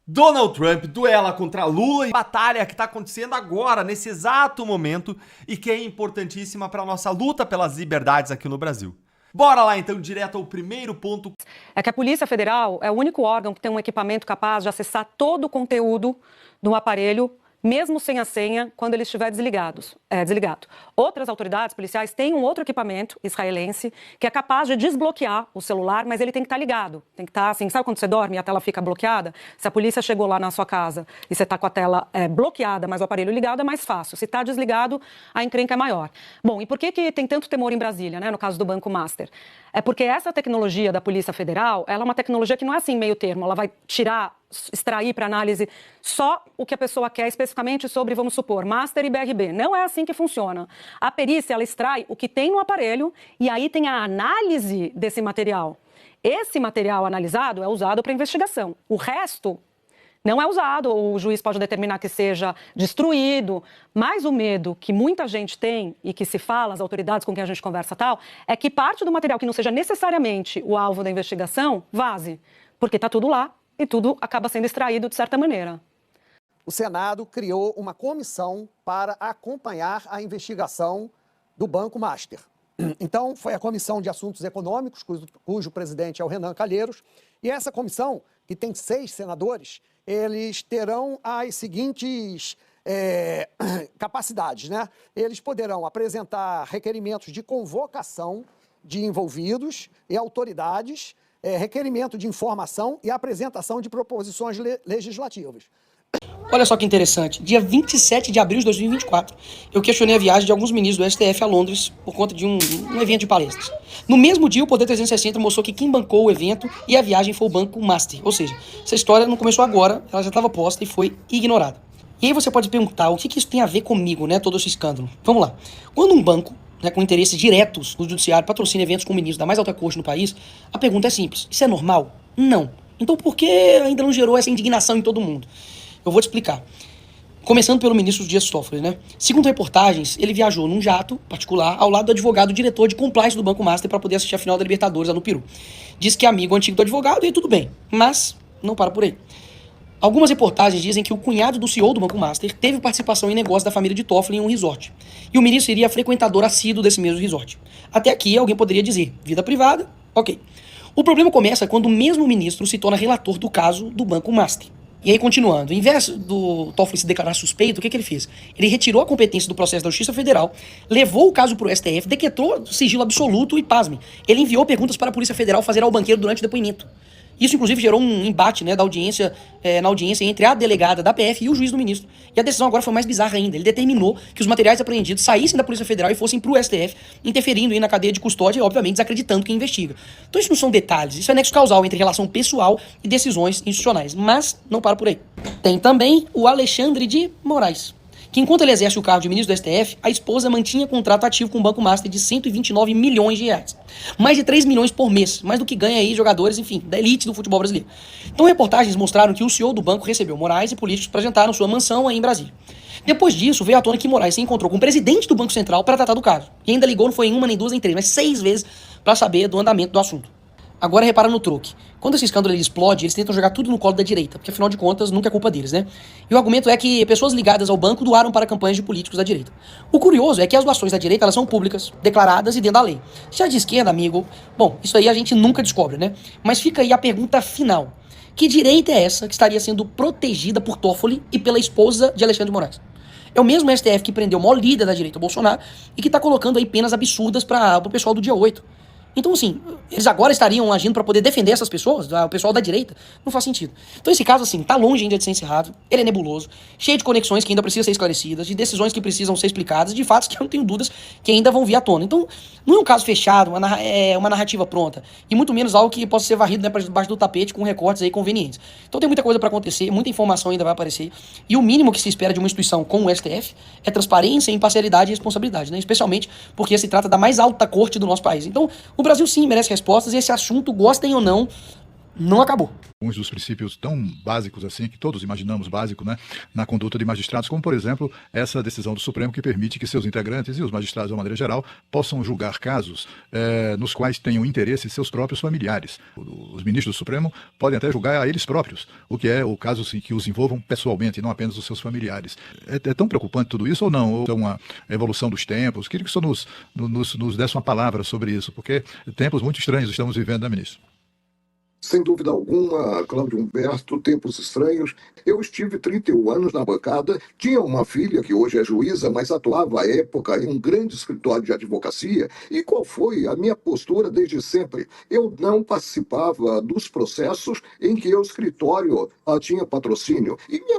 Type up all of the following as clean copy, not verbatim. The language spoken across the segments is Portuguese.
Donald Trump duela contra Lula e batalha que está acontecendo agora, nesse exato momento, e que é importantíssima para a nossa luta pelas liberdades aqui no Brasil. Bora lá então, direto ao primeiro ponto. É que a Polícia Federal é o único órgão que tem um equipamento capaz de acessar todo o conteúdo do aparelho, mesmo sem a senha, quando ele estiver desligado. Outras autoridades policiais têm um outro equipamento israelense que é capaz de desbloquear o celular, mas ele tem que estar ligado. Tem que estar assim, sabe quando você dorme e a tela fica bloqueada? Se a polícia chegou lá na sua casa e você está com a tela bloqueada, mas o aparelho ligado, é mais fácil. Se está desligado, a encrenca é maior. Bom, e por que tem tanto temor em Brasília, né, no caso do Banco Master? É porque essa tecnologia da Polícia Federal, ela é uma tecnologia que não é assim meio termo, ela vai extrair para análise só o que a pessoa quer especificamente sobre, vamos supor, Master e BRB. Não é assim que funciona. A perícia, ela extrai o que tem no aparelho e aí tem a análise desse material. Esse material analisado é usado para investigação. O resto não é usado, o juiz pode determinar que seja destruído, mas o medo que muita gente tem e que se fala, as autoridades com quem a gente conversa tal, é que parte do material que não seja necessariamente o alvo da investigação vaze, porque está tudo lá e tudo acaba sendo extraído de certa maneira. O Senado criou uma comissão para acompanhar a investigação do Banco Master. Então, foi a Comissão de Assuntos Econômicos, cujo presidente é o Renan Calheiros, e essa comissão, que tem 6 senadores, eles terão as seguintes capacidades, né? Eles poderão apresentar requerimentos de convocação de envolvidos e autoridades, requerimento de informação e apresentação de proposições legislativas. Olha só que interessante, dia 27 de abril de 2024, eu questionei a viagem de alguns ministros do STF a Londres por conta de um evento de palestras. No mesmo dia, o Poder 360 mostrou que quem bancou o evento e a viagem foi o Banco Master. Ou seja, essa história não começou agora, ela já estava posta e foi ignorada. E aí você pode perguntar, o que isso tem a ver comigo, né, todo esse escândalo? Vamos lá. Quando um banco, né, com interesses diretos no judiciário, patrocina eventos com ministros da mais alta corte no país, a pergunta é simples. Isso é normal? Não. Então por que ainda não gerou essa indignação em todo mundo? Eu vou te explicar. Começando pelo ministro Dias Toffoli, né? Segundo reportagens, ele viajou num jato particular ao lado do advogado diretor de compliance do Banco Master para poder assistir a final da Libertadores lá no Peru. Diz que é amigo antigo do advogado e tudo bem, mas não para por aí. Algumas reportagens dizem que o cunhado do CEO do Banco Master teve participação em negócio da família de Toffoli em um resort. E o ministro seria frequentador assíduo desse mesmo resort. Até aqui alguém poderia dizer, vida privada, ok. O problema começa quando o mesmo ministro se torna relator do caso do Banco Master. E aí, continuando, em vez do Toffoli se declarar suspeito, o que ele fez? Ele retirou a competência do processo da Justiça Federal, levou o caso para o STF, decretou sigilo absoluto e, pasme, ele enviou perguntas para a Polícia Federal fazer ao banqueiro durante o depoimento. Isso, inclusive, gerou um embate, né, na audiência entre a delegada da PF e o juiz do ministro. E a decisão agora foi mais bizarra ainda. Ele determinou que os materiais apreendidos saíssem da Polícia Federal e fossem para o STF, interferindo aí na cadeia de custódia e, obviamente, desacreditando quem investiga. Então isso não são detalhes, isso é nexo causal entre relação pessoal e decisões institucionais. Mas não para por aí. Tem também o Alexandre de Moraes, que enquanto ele exerce o cargo de ministro do STF, a esposa mantinha contrato ativo com o Banco Master de 129 milhões de reais. Mais de 3 milhões por mês, mais do que ganha aí jogadores, enfim, da elite do futebol brasileiro. Então reportagens mostraram que o CEO do banco recebeu Moraes e políticos para jantar na sua mansão aí em Brasília. Depois disso, veio à tona que Moraes se encontrou com o presidente do Banco Central para tratar do caso. E ainda ligou, não foi em uma, nem duas, nem três, mas 6 vezes para saber do andamento do assunto. Agora repara no truque. Quando esse escândalo ele explode, eles tentam jogar tudo no colo da direita, porque afinal de contas nunca é culpa deles, né? E o argumento é que pessoas ligadas ao banco doaram para campanhas de políticos da direita. O curioso é que as doações da direita elas são públicas, declaradas e dentro da lei. Se é de esquerda, amigo, bom, isso aí a gente nunca descobre, né? Mas fica aí a pergunta final. Que direita é essa que estaria sendo protegida por Toffoli e pela esposa de Alexandre de Moraes? É o mesmo STF que prendeu o maior líder da direita, o Bolsonaro, e que está colocando aí penas absurdas para o pessoal do dia 8. Então, assim, eles agora estariam agindo para poder defender essas pessoas, o pessoal da direita? Não faz sentido. Então, esse caso, assim, tá longe ainda de ser encerrado, ele é nebuloso, cheio de conexões que ainda precisam ser esclarecidas, de decisões que precisam ser explicadas, de fatos que eu não tenho dúvidas que ainda vão vir à tona. Então, não é um caso fechado, uma narrativa pronta, e muito menos algo que possa ser varrido, né, para debaixo do tapete com recortes aí convenientes. Então, tem muita coisa para acontecer, muita informação ainda vai aparecer, e o mínimo que se espera de uma instituição como o STF é transparência, imparcialidade e responsabilidade, né? Especialmente porque se trata da mais alta corte do nosso país. Então, o Brasil sim merece respostas e esse assunto, gostem ou não, não acabou. Alguns dos princípios tão básicos assim, que todos imaginamos básico, né, na conduta de magistrados, como, por exemplo, essa decisão do Supremo que permite que seus integrantes e os magistrados, de uma maneira geral, possam julgar casos nos quais tenham interesse seus próprios familiares. Os ministros do Supremo podem até julgar a eles próprios, o que é o caso assim, que os envolvam pessoalmente, e não apenas os seus familiares. É tão preocupante tudo isso ou não? Ou é uma evolução dos tempos? Queria que o senhor nos desse uma palavra sobre isso, porque tempos muito estranhos estamos vivendo, né, ministro? Sem dúvida alguma, Cláudio Humberto, tempos estranhos. Eu estive 31 anos na bancada, tinha uma filha que hoje é juíza, mas atuava à época em um grande escritório de advocacia. E qual foi a minha postura desde sempre? Eu não participava dos processos em que o escritório tinha patrocínio. E me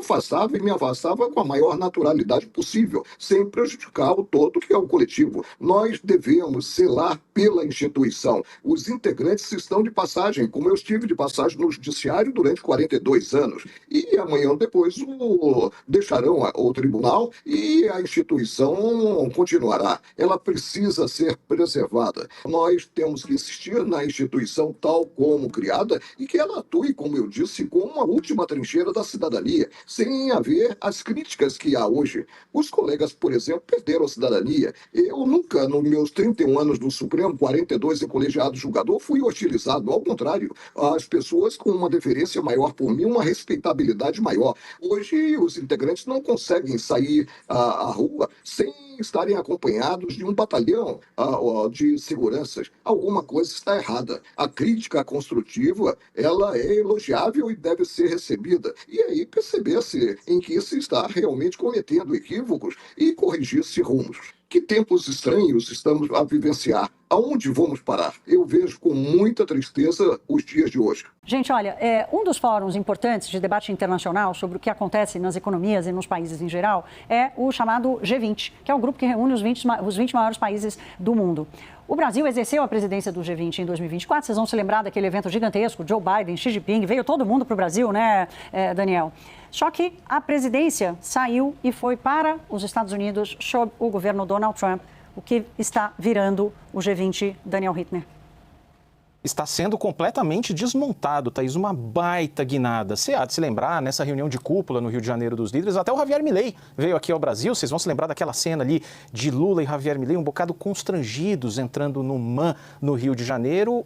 afastava com a maior naturalidade possível, sem prejudicar o todo, que é o coletivo. Nós devemos zelar pela instituição. Os integrantes estão de passagem, como eu estive de passagem no judiciário durante 42 anos. E amanhã depois o deixarão o tribunal e a instituição continuará. Ela precisa ser preservada. Nós temos que insistir na instituição tal como criada e que ela atue, como eu disse, como uma última trincheira da cidadania, sem haver as críticas que há hoje. Os colegas, por exemplo, perderam a cidadania. Eu nunca, nos meus 31 anos do Supremo, 42 em colegiado julgador, fui hostilizado. Ao contrário, as pessoas com uma deferência maior por mim, uma respeitabilidade maior. Hoje, os integrantes não conseguem sair à rua sem estarem acompanhados de um batalhão de seguranças. Alguma coisa está errada. A crítica construtiva, ela é elogiável e deve ser recebida. E aí perceber-se em que se está realmente cometendo equívocos e corrigir-se rumos. Que tempos estranhos estamos a vivenciar? Aonde vamos parar? Eu vejo com muita tristeza os dias de hoje. Gente, olha, um dos fóruns importantes de debate internacional sobre o que acontece nas economias e nos países em geral é o chamado G20, que é o grupo que reúne os 20 maiores países do mundo. O Brasil exerceu a presidência do G20 em 2024. Vocês vão se lembrar daquele evento gigantesco, Joe Biden, Xi Jinping, veio todo mundo para o Brasil, né, Daniel? Só que a presidência saiu e foi para os Estados Unidos sob o governo Donald Trump, o que está virando o G20, Daniel Hittner. Está sendo completamente desmontado, Thaís, uma baita guinada. Você há de se lembrar, nessa reunião de cúpula no Rio de Janeiro dos líderes, até o Javier Milei veio aqui ao Brasil. Vocês vão se lembrar daquela cena ali de Lula e Javier Milei, um bocado constrangidos, entrando no MAN no Rio de Janeiro.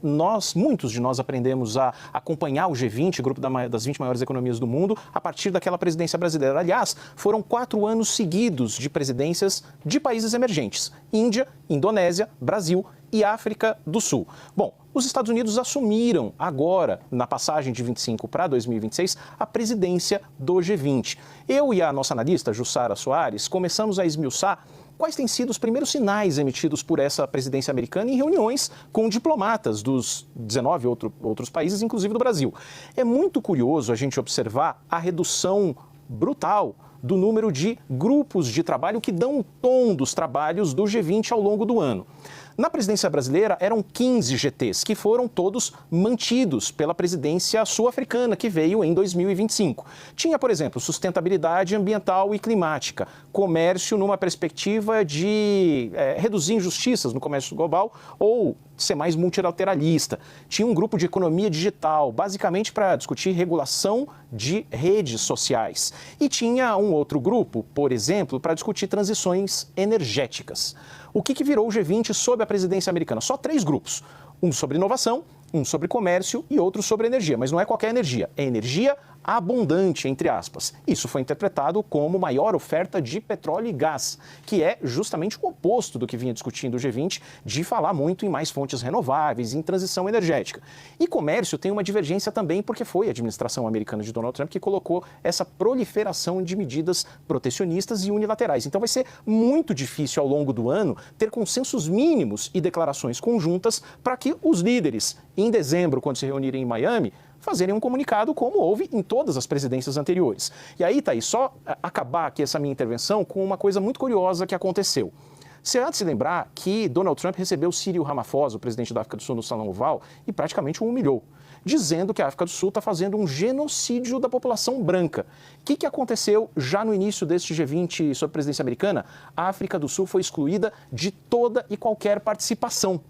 Muitos de nós aprendemos a acompanhar o G20, grupo das 20 maiores economias do mundo, a partir daquela presidência brasileira. Aliás, foram 4 anos seguidos de presidências de países emergentes: Índia, Indonésia, Brasil e África do Sul. Bom, os Estados Unidos assumiram agora, na passagem de 25 para 2026, a presidência do G20. Eu e a nossa analista, Jussara Soares, começamos a esmiuçar quais têm sido os primeiros sinais emitidos por essa presidência americana em reuniões com diplomatas dos 19 outros países, inclusive do Brasil. É muito curioso a gente observar a redução brutal do número de grupos de trabalho que dão o tom dos trabalhos do G20 ao longo do ano. Na presidência brasileira, eram 15 GTs, que foram todos mantidos pela presidência sul-africana, que veio em 2025. Tinha, por exemplo, sustentabilidade ambiental e climática, comércio numa perspectiva de reduzir injustiças no comércio global ou ser mais multilateralista. Tinha um grupo de economia digital, basicamente para discutir regulação de redes sociais. E tinha um outro grupo, por exemplo, para discutir transições energéticas. O que virou o G20 sob a presidência americana? Só 3 grupos. Um sobre inovação, um sobre comércio e outro sobre energia. Mas não é qualquer energia, é energia abundante, entre aspas. Isso foi interpretado como maior oferta de petróleo e gás, que é justamente o oposto do que vinha discutindo o G20, de falar muito em mais fontes renováveis, em transição energética. E comércio tem uma divergência também, porque foi a administração americana de Donald Trump que colocou essa proliferação de medidas protecionistas e unilaterais. Então vai ser muito difícil ao longo do ano ter consensos mínimos e declarações conjuntas para que os líderes, em dezembro, quando se reunirem em Miami, fazerem um comunicado como houve em todas as presidências anteriores. E aí, Thaís, só acabar aqui essa minha intervenção com uma coisa muito curiosa que aconteceu. Você há de se lembrar que Donald Trump recebeu Cyril Ramaphosa, o presidente da África do Sul, no Salão Oval, e praticamente o humilhou, dizendo que a África do Sul está fazendo um genocídio da população branca. O que aconteceu já no início deste G20 sob a presidência americana? A África do Sul foi excluída de toda e qualquer participação.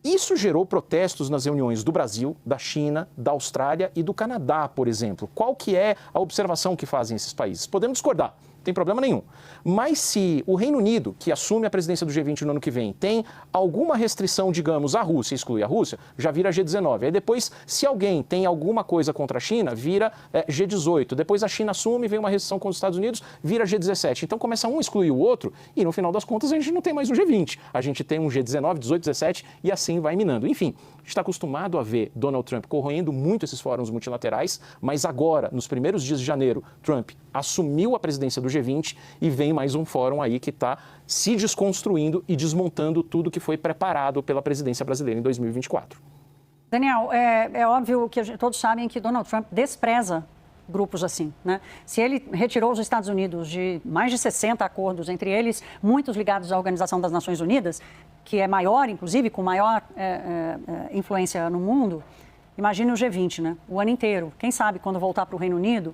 Isso gerou protestos nas reuniões do Brasil, da China, da Austrália e do Canadá, por exemplo. Qual que é a observação que fazem esses países? Podemos discordar. Não tem problema nenhum. Mas se o Reino Unido, que assume a presidência do G20 no ano que vem, tem alguma restrição, digamos, à Rússia, exclui a Rússia, já vira G19. Aí depois, se alguém tem alguma coisa contra a China, vira G18. Depois a China assume, vem uma restrição contra os Estados Unidos, vira G17. Então começa um a excluir o outro e no final das contas a gente não tem mais um G20. A gente tem um G19, 18, 17 e assim vai minando. Enfim, a gente está acostumado a ver Donald Trump corroendo muito esses fóruns multilaterais, mas agora, nos primeiros dias de janeiro, Trump assumiu a presidência do G20 e vem mais um fórum aí que está se desconstruindo e desmontando tudo que foi preparado pela presidência brasileira em 2024. Daniel, é óbvio que todos sabem que Donald Trump despreza grupos assim, né? Se ele retirou os Estados Unidos de mais de 60 acordos, entre eles muitos ligados à Organização das Nações Unidas, que é maior, inclusive, com maior influência no mundo, imagine o G20, né? O ano inteiro. Quem sabe, quando voltar para o Reino Unido,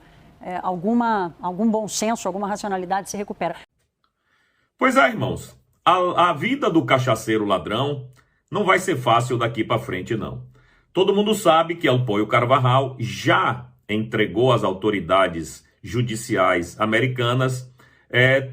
algum bom senso, alguma racionalidade se recupera. Pois é, irmãos. A vida do cachaceiro ladrão não vai ser fácil daqui para frente, não. Todo mundo sabe que Elpoio Carvajal já entregou às autoridades judiciais americanas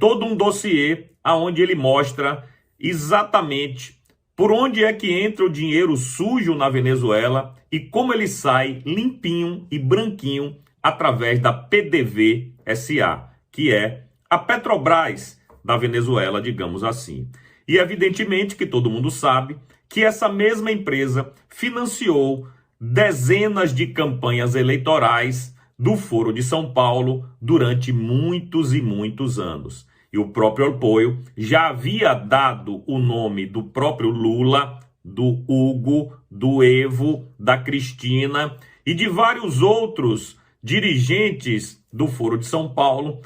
todo um dossiê onde ele mostra exatamente por onde é que entra o dinheiro sujo na Venezuela e como ele sai limpinho e branquinho através da PDV-SA, que é a Petrobras da Venezuela, digamos assim. E evidentemente que todo mundo sabe que essa mesma empresa financiou dezenas de campanhas eleitorais do Foro de São Paulo durante muitos e muitos anos. E o próprio Elpoio já havia dado o nome do próprio Lula, do Hugo, do Evo, da Cristina e de vários outros dirigentes do Foro de São Paulo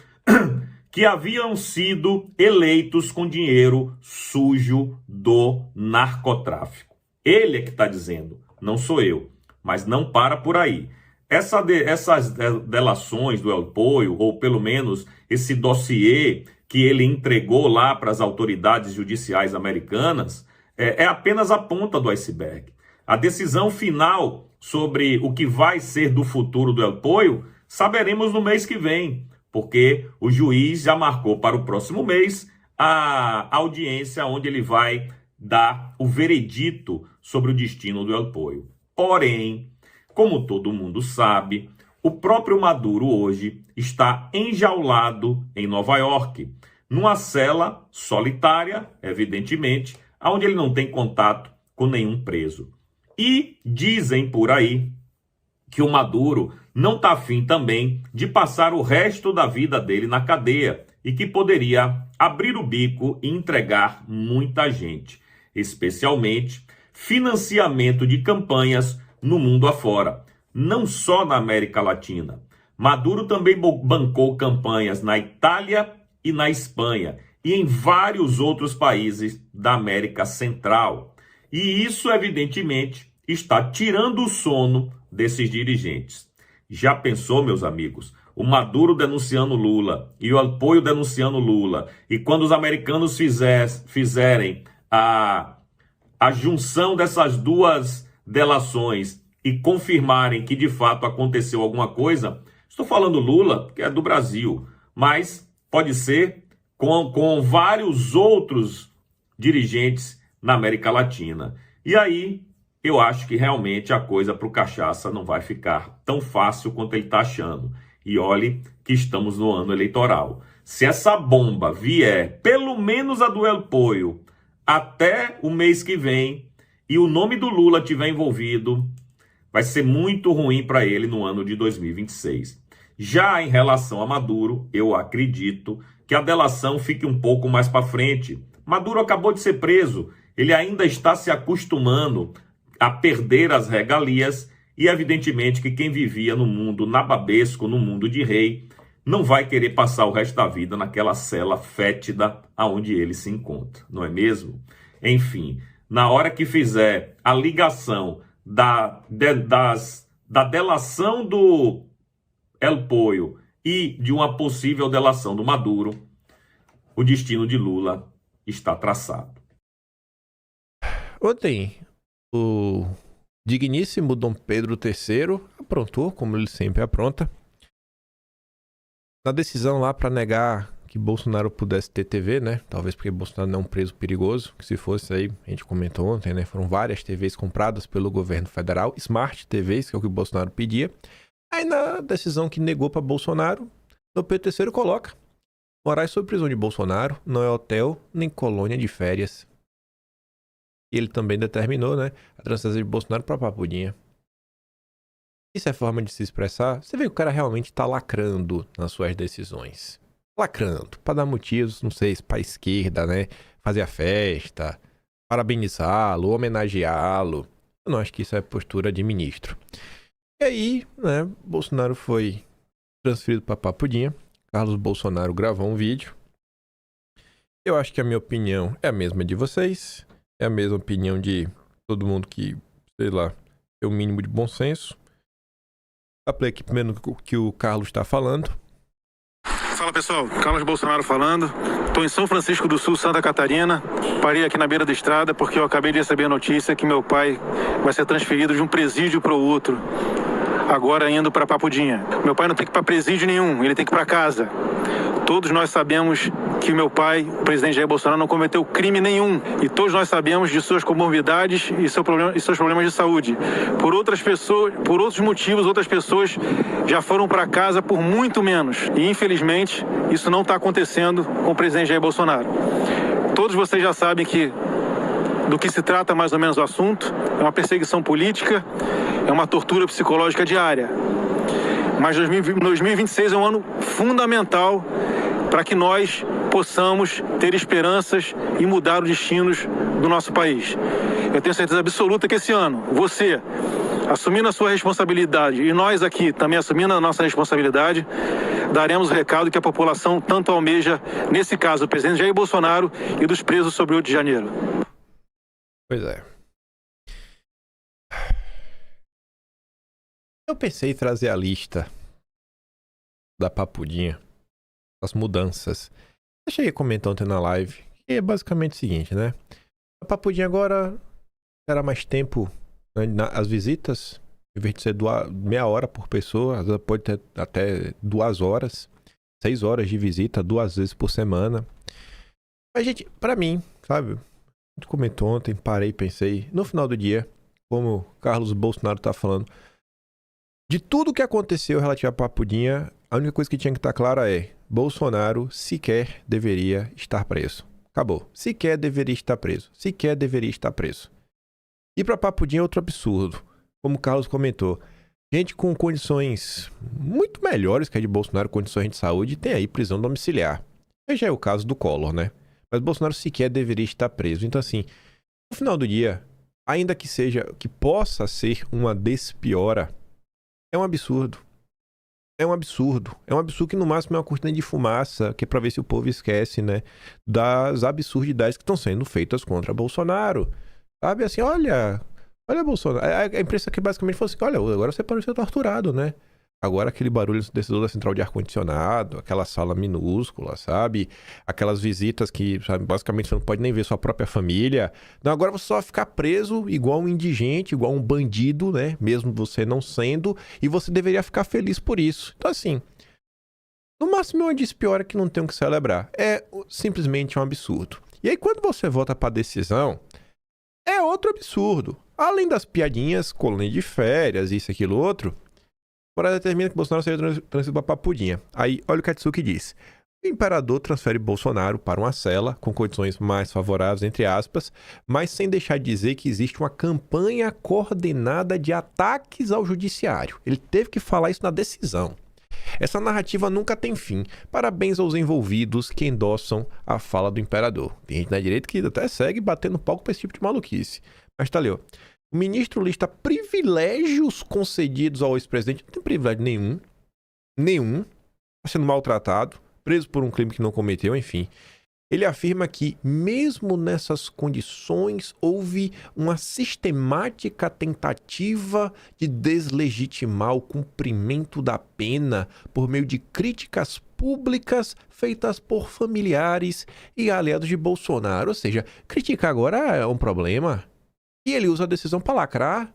que haviam sido eleitos com dinheiro sujo do narcotráfico. Ele é que está dizendo, não sou eu. Mas não para por aí. Essas delações do Elpoio, ou pelo menos esse dossiê que ele entregou lá para as autoridades judiciais americanas, é apenas a ponta do iceberg. A decisão final sobre o que vai ser do futuro do Elpoio, saberemos no mês que vem, porque o juiz já marcou para o próximo mês a audiência onde ele vai dar o veredito sobre o destino do Elpoio. Porém, como todo mundo sabe, o próprio Maduro hoje está enjaulado em Nova York, numa cela solitária, evidentemente, onde ele não tem contato com nenhum preso. E dizem por aí que o Maduro não está afim também de passar o resto da vida dele na cadeia e que poderia abrir o bico e entregar muita gente, especialmente financiamento de campanhas no mundo afora, não só na América Latina. Maduro também bancou campanhas na Itália e na Espanha e em vários outros países da América Central. E isso, evidentemente, está tirando o sono desses dirigentes. Já pensou, meus amigos? O Maduro denunciando Lula e o Elpoio denunciando Lula. E quando os americanos fizerem a junção dessas duas delações e confirmarem que de fato aconteceu alguma coisa, estou falando Lula, que é do Brasil, mas pode ser com vários outros dirigentes na América Latina. E aí eu acho que realmente a coisa para o Cachaça não vai ficar tão fácil quanto ele está achando. E olhe que estamos no ano eleitoral. Se essa bomba vier, pelo menos a do Elpoio, até o mês que vem, e o nome do Lula estiver envolvido, vai ser muito ruim para ele no ano de 2026. Já em relação a Maduro, eu acredito que a delação fique um pouco mais para frente. Maduro acabou de ser preso, ele ainda está se acostumando a perder as regalias e evidentemente que quem vivia no mundo nababesco, no mundo de rei, não vai querer passar o resto da vida naquela cela fétida aonde ele se encontra, não é mesmo? Enfim, na hora que fizer a ligação da delação do Elpoio e de uma possível delação do Maduro, o destino de Lula está traçado. Ontem, O digníssimo Dom Pedro III aprontou, como ele sempre apronta, na decisão lá para negar que Bolsonaro pudesse ter TV, né? Talvez porque Bolsonaro não é um preso perigoso, que se fosse aí, a gente comentou ontem, né? Foram várias TVs compradas pelo governo federal, Smart TVs, que é o que o Bolsonaro pedia. Aí na decisão que negou para Bolsonaro, Dom Pedro III coloca: Moraes sob prisão de Bolsonaro não é hotel nem colônia de férias. E ele também determinou, né, a transferência de Bolsonaro para Papudinha. Isso é forma de se expressar? Você vê que o cara realmente tá lacrando nas suas decisões. Lacrando, para dar motivos, não sei, para a esquerda, né, fazer a festa, parabenizá-lo, homenageá-lo. Eu não acho que isso é postura de ministro. E aí, né, Bolsonaro foi transferido para Papudinha. Carlos Bolsonaro gravou um vídeo. Eu acho que a minha opinião é a mesma de vocês. É a mesma opinião de todo mundo que, sei lá, tem o mínimo de bom senso. Apliquei aqui primeiro o que o Carlos está falando. Fala pessoal, Carlos Bolsonaro falando. Estou em São Francisco do Sul, Santa Catarina. Parei aqui na beira da estrada porque eu acabei de receber a notícia que meu pai vai ser transferido de um presídio para o outro. Agora indo para Papudinha. Meu pai não tem que ir para presídio nenhum, ele tem que ir para casa. Todos nós sabemos que meu pai, o presidente Jair Bolsonaro, não cometeu crime nenhum. E todos nós sabemos de suas comorbidades e seus problemas de saúde. Por outros motivos, outras pessoas já foram para casa por muito menos. E infelizmente, isso não está acontecendo com o presidente Jair Bolsonaro. Todos vocês já sabem do que se trata mais ou menos o assunto. É uma perseguição política, é uma tortura psicológica diária. Mas 2026 é um ano fundamental para que nós possamos ter esperanças e mudar os destinos do nosso país. Eu tenho certeza absoluta que esse ano, você, assumindo a sua responsabilidade e nós aqui também assumindo a nossa responsabilidade, daremos o recado que a população tanto almeja, nesse caso, o presidente Jair Bolsonaro e dos presos sobre o 8 de janeiro. Pois é. Eu pensei em trazer a lista da Papudinha, as mudanças. Eu cheguei a comentar ontem na live, e é basicamente o seguinte, né? A Papudinha agora terá mais tempo, né, as visitas, em vez de ser meia hora por pessoa, ela pode ter até 2 horas, 6 horas de visita, 2 vezes por semana. Mas, gente, pra mim, sabe? A gente comentou ontem, parei e pensei, no final do dia, como o Carlos Bolsonaro tá falando, de tudo que aconteceu relativo à Papudinha, a única coisa que tinha que estar clara é: Bolsonaro sequer deveria estar preso. Acabou. Sequer deveria estar preso. Sequer deveria estar preso. E para Papudinha é outro absurdo. Como o Carlos comentou, gente com condições muito melhores que a de Bolsonaro, condições de saúde, tem aí prisão domiciliar. Esse já é o caso do Collor, né? Mas Bolsonaro sequer deveria estar preso. Então, assim, no final do dia, ainda que possa ser uma despiora, é um absurdo. É um absurdo. É um absurdo que no máximo é uma cortina de fumaça, que é pra ver se o povo esquece, né, das absurdidades que estão sendo feitas contra Bolsonaro. Sabe, assim, olha Bolsonaro. A imprensa que basicamente falou assim: olha, agora você pode ser torturado, né? Agora aquele barulho descedor da central de ar-condicionado, aquela sala minúscula, sabe? Aquelas visitas que, sabe, basicamente você não pode nem ver sua própria família. Não, agora você só vai ficar preso igual um indigente, igual um bandido, né? Mesmo você não sendo, e você deveria ficar feliz por isso. Então, assim, no máximo é uma despiora que não tem o que celebrar. É simplesmente um absurdo. E aí, quando você volta pra decisão, é outro absurdo. Além das piadinhas, colônia de férias, isso, aquilo, outro, agora determina que Bolsonaro seja transferido para Papudinha. Aí, olha o que a Katsuki diz. O imperador transfere Bolsonaro para uma cela com condições mais favoráveis, entre aspas, mas sem deixar de dizer que existe uma campanha coordenada de ataques ao judiciário. Ele teve que falar isso na decisão. Essa narrativa nunca tem fim. Parabéns aos envolvidos que endossam a fala do imperador. Tem gente na direita que até segue batendo palco para esse tipo de maluquice. Mas tá ali, ó. O ministro lista privilégios concedidos ao ex-presidente. Não tem privilégio nenhum. Nenhum. Está sendo maltratado. Preso por um crime que não cometeu, enfim. Ele afirma que, mesmo nessas condições, houve uma sistemática tentativa de deslegitimar o cumprimento da pena por meio de críticas públicas feitas por familiares e aliados de Bolsonaro. Ou seja, criticar agora é um problema. E ele usa a decisão para lacrar.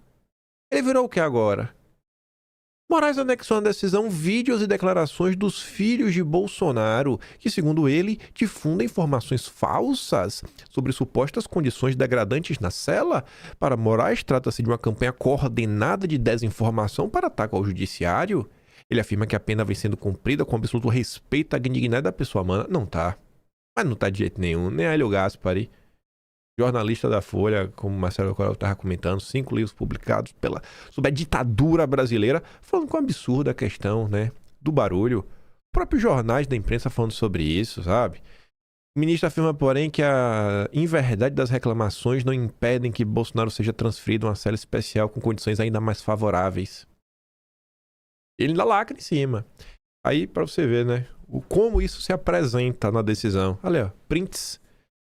Ele virou o que agora? Moraes anexou na decisão vídeos e declarações dos filhos de Bolsonaro, que, segundo ele, difundem informações falsas sobre supostas condições degradantes na cela. Para Moraes, trata-se de uma campanha coordenada de desinformação para ataque ao judiciário. Ele afirma que a pena vem sendo cumprida com absoluto respeito à dignidade da pessoa humana. Não tá. Mas não tá de jeito nenhum. Nem Hélio Gaspari, jornalista da Folha, como Marcelo Coral estava comentando, 5 livros publicados sobre a ditadura brasileira, falando com absurda a questão, né, do barulho. Próprios jornais da imprensa falando sobre isso, sabe? O ministro afirma, porém, que a inverdade das reclamações não impedem que Bolsonaro seja transferido a uma cela especial com condições ainda mais favoráveis. Ele ainda lacra em cima. Aí, pra você ver, né, como isso se apresenta na decisão. Olha, prints.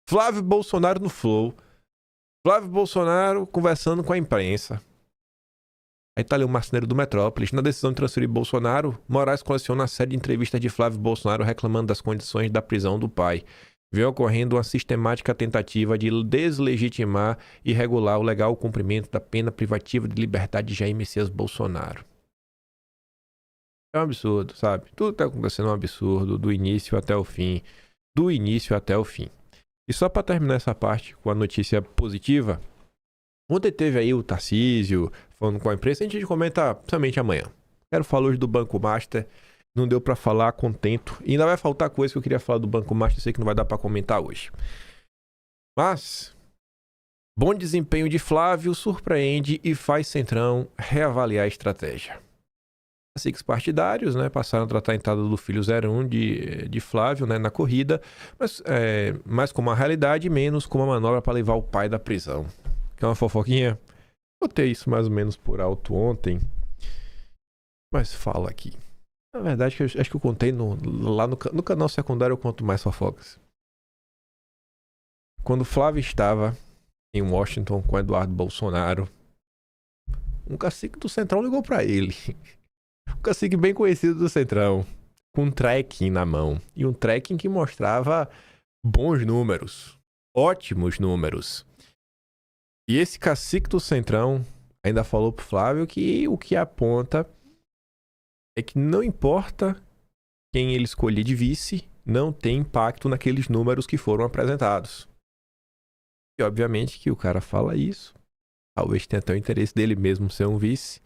Flávio Bolsonaro no Flow. Flávio Bolsonaro conversando com a imprensa. Aí tá ali o marceneiro do Metrópolis. Na decisão de transferir Bolsonaro, Moraes coleciona a série de entrevistas de Flávio Bolsonaro reclamando das condições da prisão do pai. Vem ocorrendo uma sistemática tentativa de deslegitimar e regular o legal cumprimento da pena privativa de liberdade de Jair Messias Bolsonaro. É um absurdo, sabe? Tudo tá acontecendo um absurdo, do início até o fim. Do início até o fim. E só para terminar essa parte com a notícia positiva, ontem teve aí o Tarcísio falando com a imprensa, a gente comenta somente amanhã. Quero falar hoje do Banco Master, não deu para falar contento, e ainda vai faltar coisa que eu queria falar do Banco Master, sei que não vai dar para comentar hoje. Mas, bom desempenho de Flávio surpreende e faz Centrão reavaliar a estratégia. Caciques partidários, né, passaram a tratar a entrada do filho 01 de Flávio, né, na corrida, mas mais como uma realidade, menos como uma manobra para levar o pai da prisão. Que é uma fofoquinha? Botei isso mais ou menos por alto ontem, mas fala aqui. Na verdade, acho que eu contei lá no canal secundário, eu conto mais fofocas. Quando Flávio estava em Washington com Eduardo Bolsonaro, um cacique do Centrão ligou para ele. Um cacique bem conhecido do Centrão, com um tracking na mão. E um tracking que mostrava bons números, ótimos números. E esse cacique do Centrão ainda falou pro Flávio que o que aponta é que não importa quem ele escolher de vice, não tem impacto naqueles números que foram apresentados. E obviamente que o cara fala isso, talvez tenha até o interesse dele mesmo ser um vice.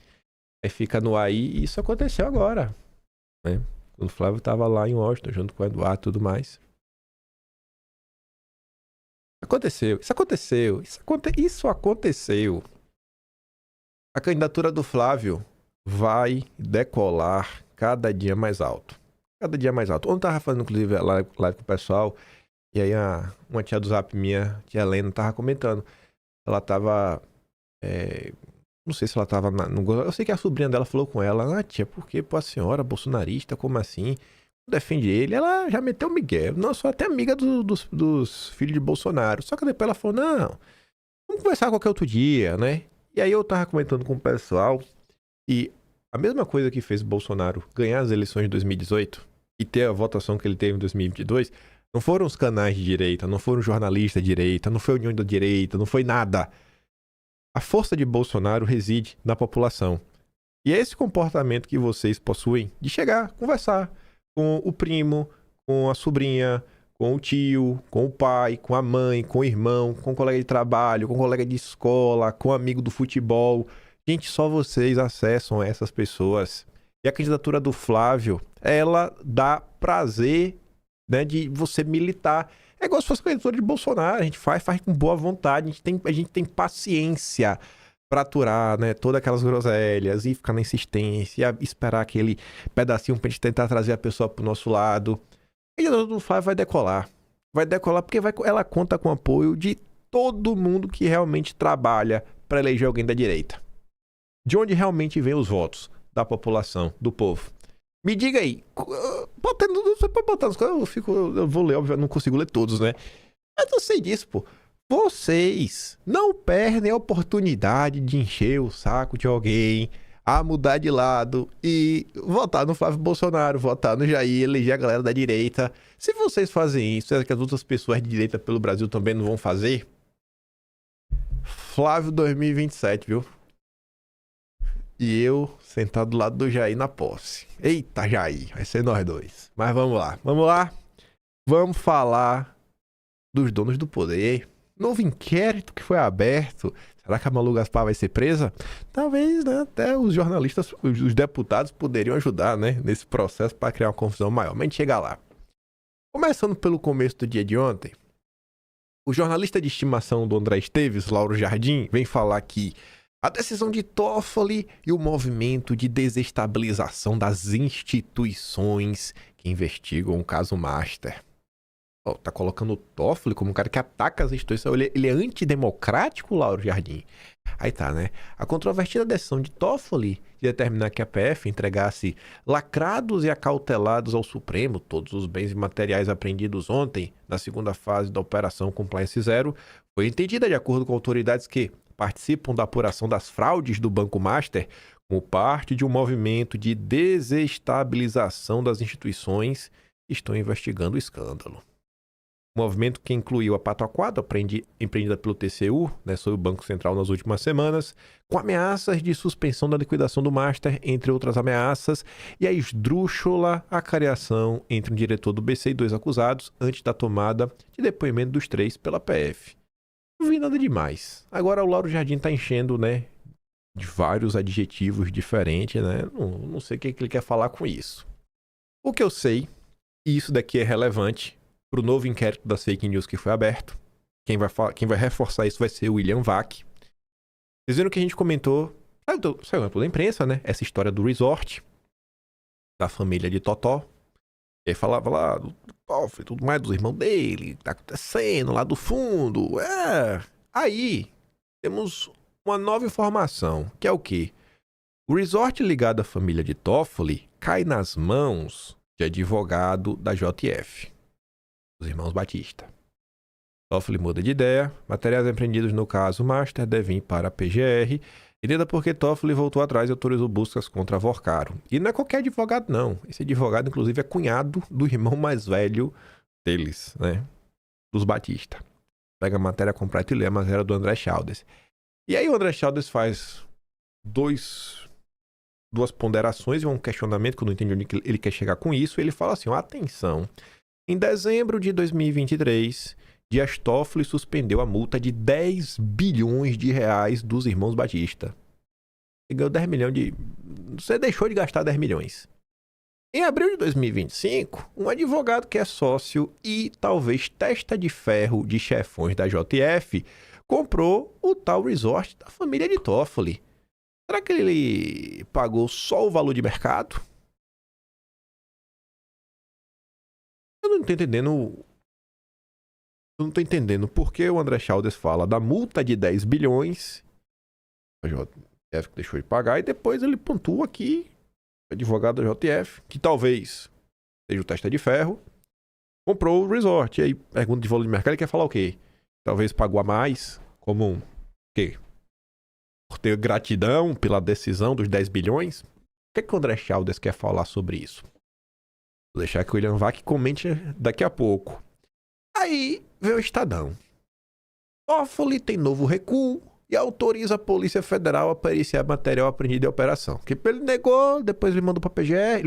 Aí fica no ar e isso aconteceu agora, né? Quando o Flávio estava lá em Washington, junto com o Eduardo e tudo mais. Isso aconteceu. A candidatura do Flávio vai decolar cada dia mais alto. Cada dia mais alto. Ontem eu tava fazendo, inclusive, live com o pessoal, e aí uma tia do Zap minha, tia Helena, tava comentando. Ela tava... não sei se ela tava eu sei que a sobrinha dela falou com ela, tia, por que a senhora bolsonarista, como assim? Defende ele. Ela já meteu o migué. Não, sou até amiga dos filhos de Bolsonaro. Só que depois ela falou, não, vamos conversar qualquer outro dia, né? E aí eu tava comentando com o pessoal, e a mesma coisa que fez Bolsonaro ganhar as eleições de 2018 e ter a votação que ele teve em 2022, não foram os canais de direita, não foram jornalistas de direita, não foi a União da Direita, não foi nada. A força de Bolsonaro reside na população. E é esse comportamento que vocês possuem de chegar, conversar com o primo, com a sobrinha, com o tio, com o pai, com a mãe, com o irmão, com o colega de trabalho, com o colega de escola, com o amigo do futebol. Gente, só vocês acessam essas pessoas. E a candidatura do Flávio, ela dá prazer, né, de você militar. É igual se fosse a candidatura de Bolsonaro, a gente faz com boa vontade, a gente tem paciência pra aturar, né, todas aquelas groselhas e ficar na insistência, esperar aquele pedacinho pra gente tentar trazer a pessoa pro nosso lado. A candidatura do Flávio vai decolar. Vai decolar porque ela conta com o apoio de todo mundo que realmente trabalha pra eleger alguém da direita. De onde realmente vem os votos da população, do povo. Me diga aí, você pode botar nos coisas, eu vou ler, óbvio, eu não consigo ler todos, né? Mas eu sei disso, pô. Vocês não perdem a oportunidade de encher o saco de alguém, a mudar de lado e votar no Flávio Bolsonaro, votar no Jair, eleger a galera da direita. Se vocês fazem isso, será que as outras pessoas de direita pelo Brasil também não vão fazer? Flávio 2027, viu? E eu sentado do lado do Jair na posse. Eita, Jair, vai ser nós dois. Mas vamos lá, vamos lá. Vamos falar dos donos do poder. Novo inquérito que foi aberto. Será que a Malu Gaspar vai ser presa? Talvez, né? Até os jornalistas, os deputados poderiam ajudar, né? Nesse processo para criar uma confusão maior. Mas a gente chega lá. Começando pelo começo do dia de ontem, o jornalista de estimação do André Esteves, Lauro Jardim, vem falar que a decisão de Toffoli e o movimento de desestabilização das instituições que investigam o caso Master. Oh, tá colocando o Toffoli como um cara que ataca as instituições. Ele é antidemocrático, Lauro Jardim? Aí tá, né? A controvertida decisão de Toffoli de determinar que a PF entregasse lacrados e acautelados ao Supremo todos os bens e materiais apreendidos ontem, na segunda fase da Operação Compliance Zero, foi entendida de acordo com autoridades que participam da apuração das fraudes do Banco Master como parte de um movimento de desestabilização das instituições que estão investigando o escândalo. O movimento que incluiu a pataquada empreendida pelo TCU, né, sobre o Banco Central nas últimas semanas, com ameaças de suspensão da liquidação do Master, entre outras ameaças, e a esdrúxula acariação entre um diretor do BC e 2 acusados antes da tomada de depoimento dos 3 pela PF. Não vi nada demais. Agora o Lauro Jardim tá enchendo, né, de vários adjetivos diferentes, né? Não sei o que ele quer falar com isso. O que eu sei, e isso daqui é relevante para o novo inquérito das fake news que foi aberto. Quem vai reforçar isso vai ser o William Vac. Vocês viram que a gente comentou, saiu pela imprensa, né? Essa história do resort, da família de Totó. E aí falava lá do Toffoli, tudo mais dos irmãos dele, tá acontecendo lá do fundo. Aí temos uma nova informação, que é o quê? O resort ligado à família de Toffoli cai nas mãos de advogado da JF, os irmãos Batista. Toffoli muda de ideia, materiais apreendidos no caso Master devem ir para a PGR, entenda porque Toffoli voltou atrás e autorizou buscas contra Vorcaro. E não é qualquer advogado, não. Esse advogado, inclusive, é cunhado do irmão mais velho deles, né? Dos Batista. Pega a matéria completa e lê a matéria do André Chaldes. E aí o André Chaldes faz duas ponderações e um questionamento, que eu não entendi onde ele quer chegar com isso. Ele fala assim, atenção, em dezembro de 2023... Dias Toffoli suspendeu a multa de 10 bilhões de reais dos irmãos Batista. Você ganhou 10 milhões de... Você deixou de gastar 10 milhões. Em abril de 2025, um advogado que é sócio e talvez testa de ferro de chefões da JF comprou o tal resort da família de Toffoli. Será que ele pagou só o valor de mercado? Eu não estou entendendo... Eu não tô entendendo por que o André Chaldes fala da multa de 10 bilhões, a JF deixou de pagar, e depois ele pontua aqui, o advogado da JF, que talvez seja o testa de ferro, comprou o resort. E aí, pergunta de valor de mercado, ele quer falar o quê? Talvez pagou a mais, como um quê? Por ter gratidão pela decisão dos 10 bilhões? O que o André Chaldes quer falar sobre isso? Vou deixar que o William Vac comente daqui a pouco. Aí veio o Estadão. Toffoli tem novo recuo e autoriza a Polícia Federal a periciar material apreendido em operação. Que ele negou, depois ele mandou pra PGR.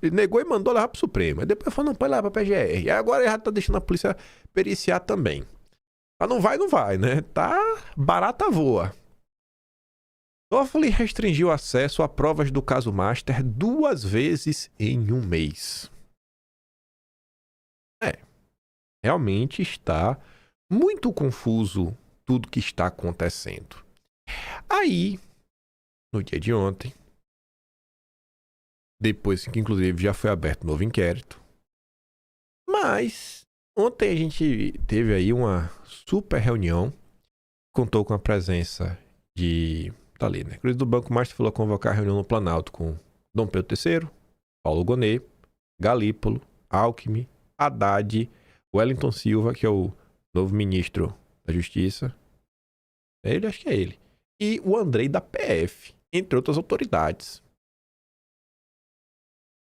Ele negou e mandou levar pro Supremo. Aí depois falou, não, pode levar pra PGR. E agora ele já tá deixando a polícia periciar também. Mas não vai, né? Tá barata voa. Toffoli restringiu acesso a provas do caso Master 2 vezes em um mês. Realmente está muito confuso tudo que está acontecendo. Aí, no dia de ontem, depois que inclusive já foi aberto um novo inquérito, mas ontem a gente teve aí uma super reunião, contou com a presença de... Tá ali, né? Cruz do Banco Master falou convocar a reunião no Planalto com Dom Pedro III, Paulo Gonet, Galípolo, Alckmin, Haddad, Wellington Silva, que é o novo ministro da Justiça. Ele, acho que é ele. E o Andrei da PF, entre outras autoridades.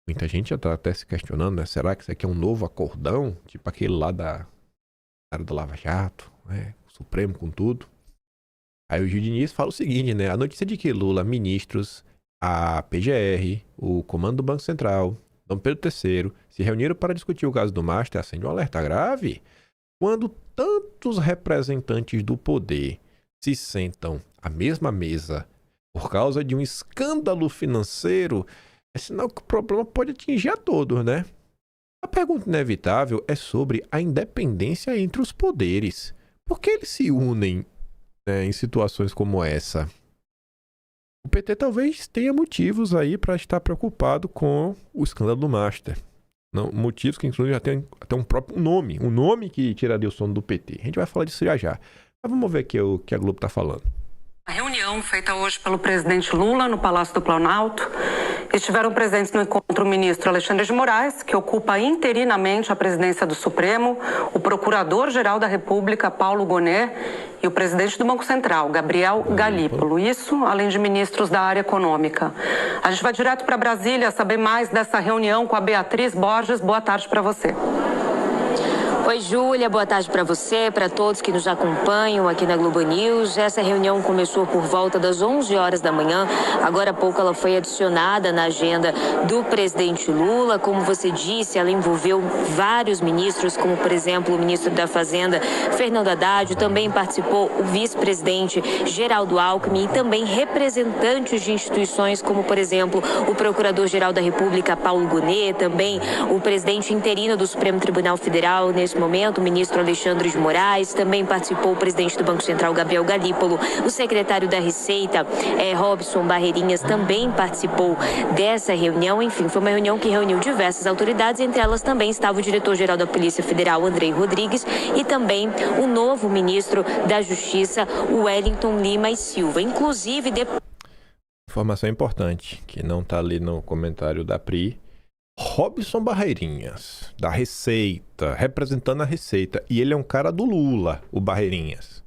Muita gente já tá até se questionando, né? Será que isso aqui é um novo acordão? Tipo aquele lá da área da Lava Jato, né? O Supremo com tudo. Aí o Gil Diniz fala o seguinte, né? A notícia de que Lula, ministros, a PGR, o comando do Banco Central, Dom Pedro III, se reuniram para discutir o caso do Master acende um alerta grave. Quando tantos representantes do poder se sentam à mesma mesa por causa de um escândalo financeiro, é sinal que o problema pode atingir a todos, né? A pergunta inevitável é sobre a independência entre os poderes. Por que eles se unem, né, em situações como essa? O PT talvez tenha motivos aí para estar preocupado com o escândalo do Master. Não, motivos que inclusive já tem até um próprio nome, um nome que tiraria o sono do PT. A gente vai falar disso já já. Mas vamos ver aqui o que a Globo está falando. A reunião feita hoje pelo presidente Lula no Palácio do Planalto, estiveram presentes no encontro o ministro Alexandre de Moraes, que ocupa interinamente a presidência do Supremo, o procurador-geral da República, Paulo Gonet, e o presidente do Banco Central, Gabriel Galípolo. Isso, além de ministros da área econômica. A gente vai direto para Brasília saber mais dessa reunião com a Beatriz Borges. Boa tarde para você. Oi, Júlia, boa tarde para você, para todos que nos acompanham aqui na Globo News. Essa reunião começou por volta das 11 horas da manhã. Agora há pouco ela foi adicionada na agenda do presidente Lula. Como você disse, ela envolveu vários ministros, como, por exemplo, o ministro da Fazenda, Fernando Haddad. Também participou o vice-presidente Geraldo Alckmin e também representantes de instituições, como, por exemplo, o procurador-geral da República, Paulo Gonet, também o presidente interino do Supremo Tribunal Federal, nesse momento, o ministro Alexandre de Moraes, também participou o presidente do Banco Central, Gabriel Galípolo, o secretário da Receita, Robson Barreirinhas, também participou dessa reunião. Enfim, foi uma reunião que reuniu diversas autoridades, entre elas também estava o diretor-geral da Polícia Federal, Andrei Rodrigues, e também o novo ministro da Justiça, Wellington Lima e Silva. Inclusive, Informação importante, que não está ali no comentário da Pri. Robson Barreirinhas, da Receita, representando a Receita. E ele é um cara do Lula, o Barreirinhas.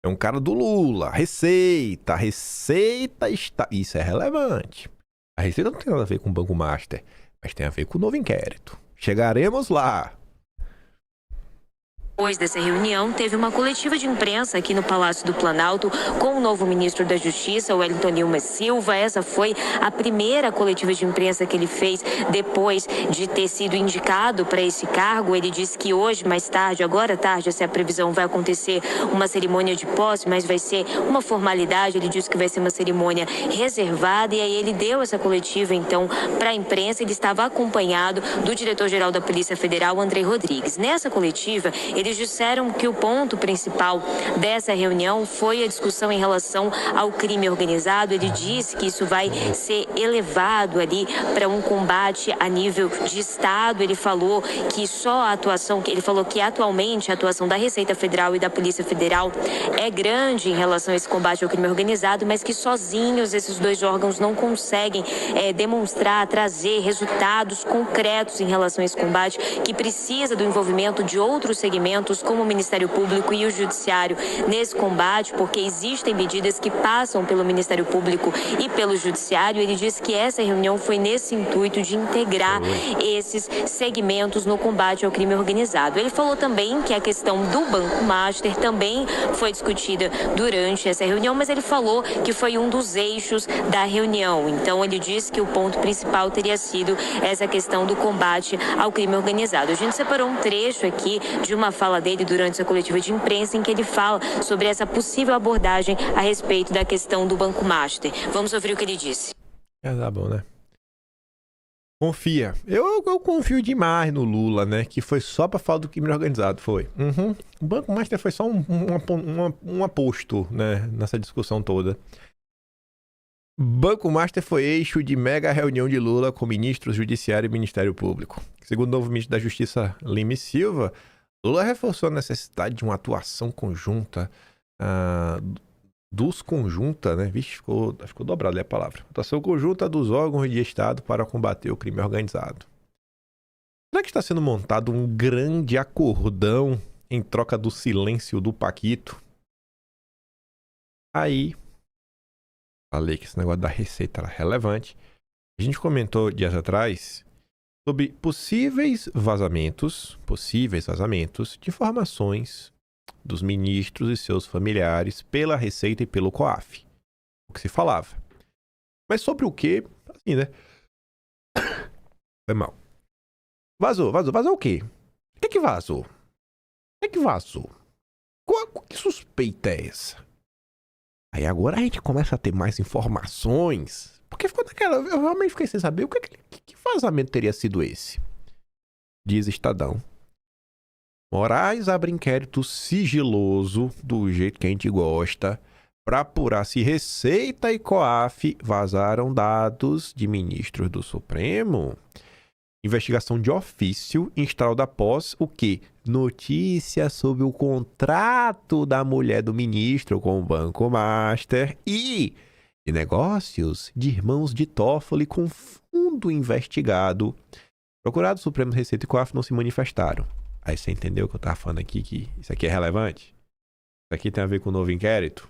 É um cara do Lula. Receita. A Receita está... Isso é relevante. A Receita não tem nada a ver com o Banco Master, mas tem a ver com o novo inquérito. Chegaremos lá. Depois dessa reunião, teve uma coletiva de imprensa aqui no Palácio do Planalto com o novo ministro da Justiça, Wellington Lima Silva. Essa foi a primeira coletiva de imprensa que ele fez depois de ter sido indicado para esse cargo. Ele disse que hoje, mais tarde, agora à tarde, essa é a previsão, vai acontecer uma cerimônia de posse, mas vai ser uma formalidade. Ele disse que vai ser uma cerimônia reservada e aí ele deu essa coletiva, então, para a imprensa. Ele estava acompanhado do diretor-geral da Polícia Federal, Andrei Rodrigues. Nessa coletiva, eles disseram que o ponto principal dessa reunião foi a discussão em relação ao crime organizado. Ele disse que isso vai ser elevado ali para um combate a nível de Estado. Ele falou que só a atuação, ele falou que atualmente a atuação da Receita Federal e da Polícia Federal é grande em relação a esse combate ao crime organizado, mas que sozinhos esses dois órgãos não conseguem demonstrar, trazer resultados concretos em relação a esse combate, que precisa do envolvimento de outros segmentos, como o Ministério Público e o Judiciário nesse combate, porque existem medidas que passam pelo Ministério Público e pelo Judiciário. Ele disse que essa reunião foi nesse intuito de integrar esses segmentos no combate ao crime organizado. Ele falou também que a questão do Banco Master também foi discutida durante essa reunião, mas ele falou que foi um dos eixos da reunião. Então, ele disse que o ponto principal teria sido essa questão do combate ao crime organizado. A gente separou um trecho aqui de uma fala dele durante essa coletiva de imprensa em que ele fala sobre essa possível abordagem a respeito da questão do Banco Master. Vamos ouvir o que ele disse. Tá bom, né? Confia. Eu confio demais no Lula, né? Que foi só pra falar do crime organizado, foi. O Banco Master foi só um aposto, né? Nessa discussão toda. Banco Master foi eixo de mega reunião de Lula com ministros, Judiciário e Ministério Público. Segundo o novo ministro da Justiça, Lima e Silva, Lula reforçou a necessidade de uma atuação conjunta né? Vixe, ficou dobrado ali a palavra. Atuação conjunta dos órgãos de Estado para combater o crime organizado. Será que está sendo montado um grande acordão em troca do silêncio do Paquito? Aí, falei que esse negócio da Receita era relevante. A gente comentou dias atrás sobre possíveis vazamentos de informações dos ministros e seus familiares pela Receita e pelo COAF. O que se falava. Mas sobre o que? Assim, né? Foi mal. Vazou o quê? O que vazou? O que vazou? Que suspeita é essa? Aí agora a gente começa a ter mais informações. Porque ficou naquela... Eu realmente fiquei sem saber que vazamento teria sido esse. Diz Estadão. Moraes abre inquérito sigiloso, do jeito que a gente gosta, para apurar se Receita e COAF vazaram dados de ministros do Supremo. Investigação de ofício instaurada após o quê? Notícia sobre o contrato da mulher do ministro com o Banco Master e de negócios de irmãos de Toffoli com fundo investigado. Procurados Supremo, Receita e COAF não se manifestaram. Aí você entendeu o que eu tava falando aqui, que isso aqui é relevante? Isso aqui tem a ver com o novo inquérito?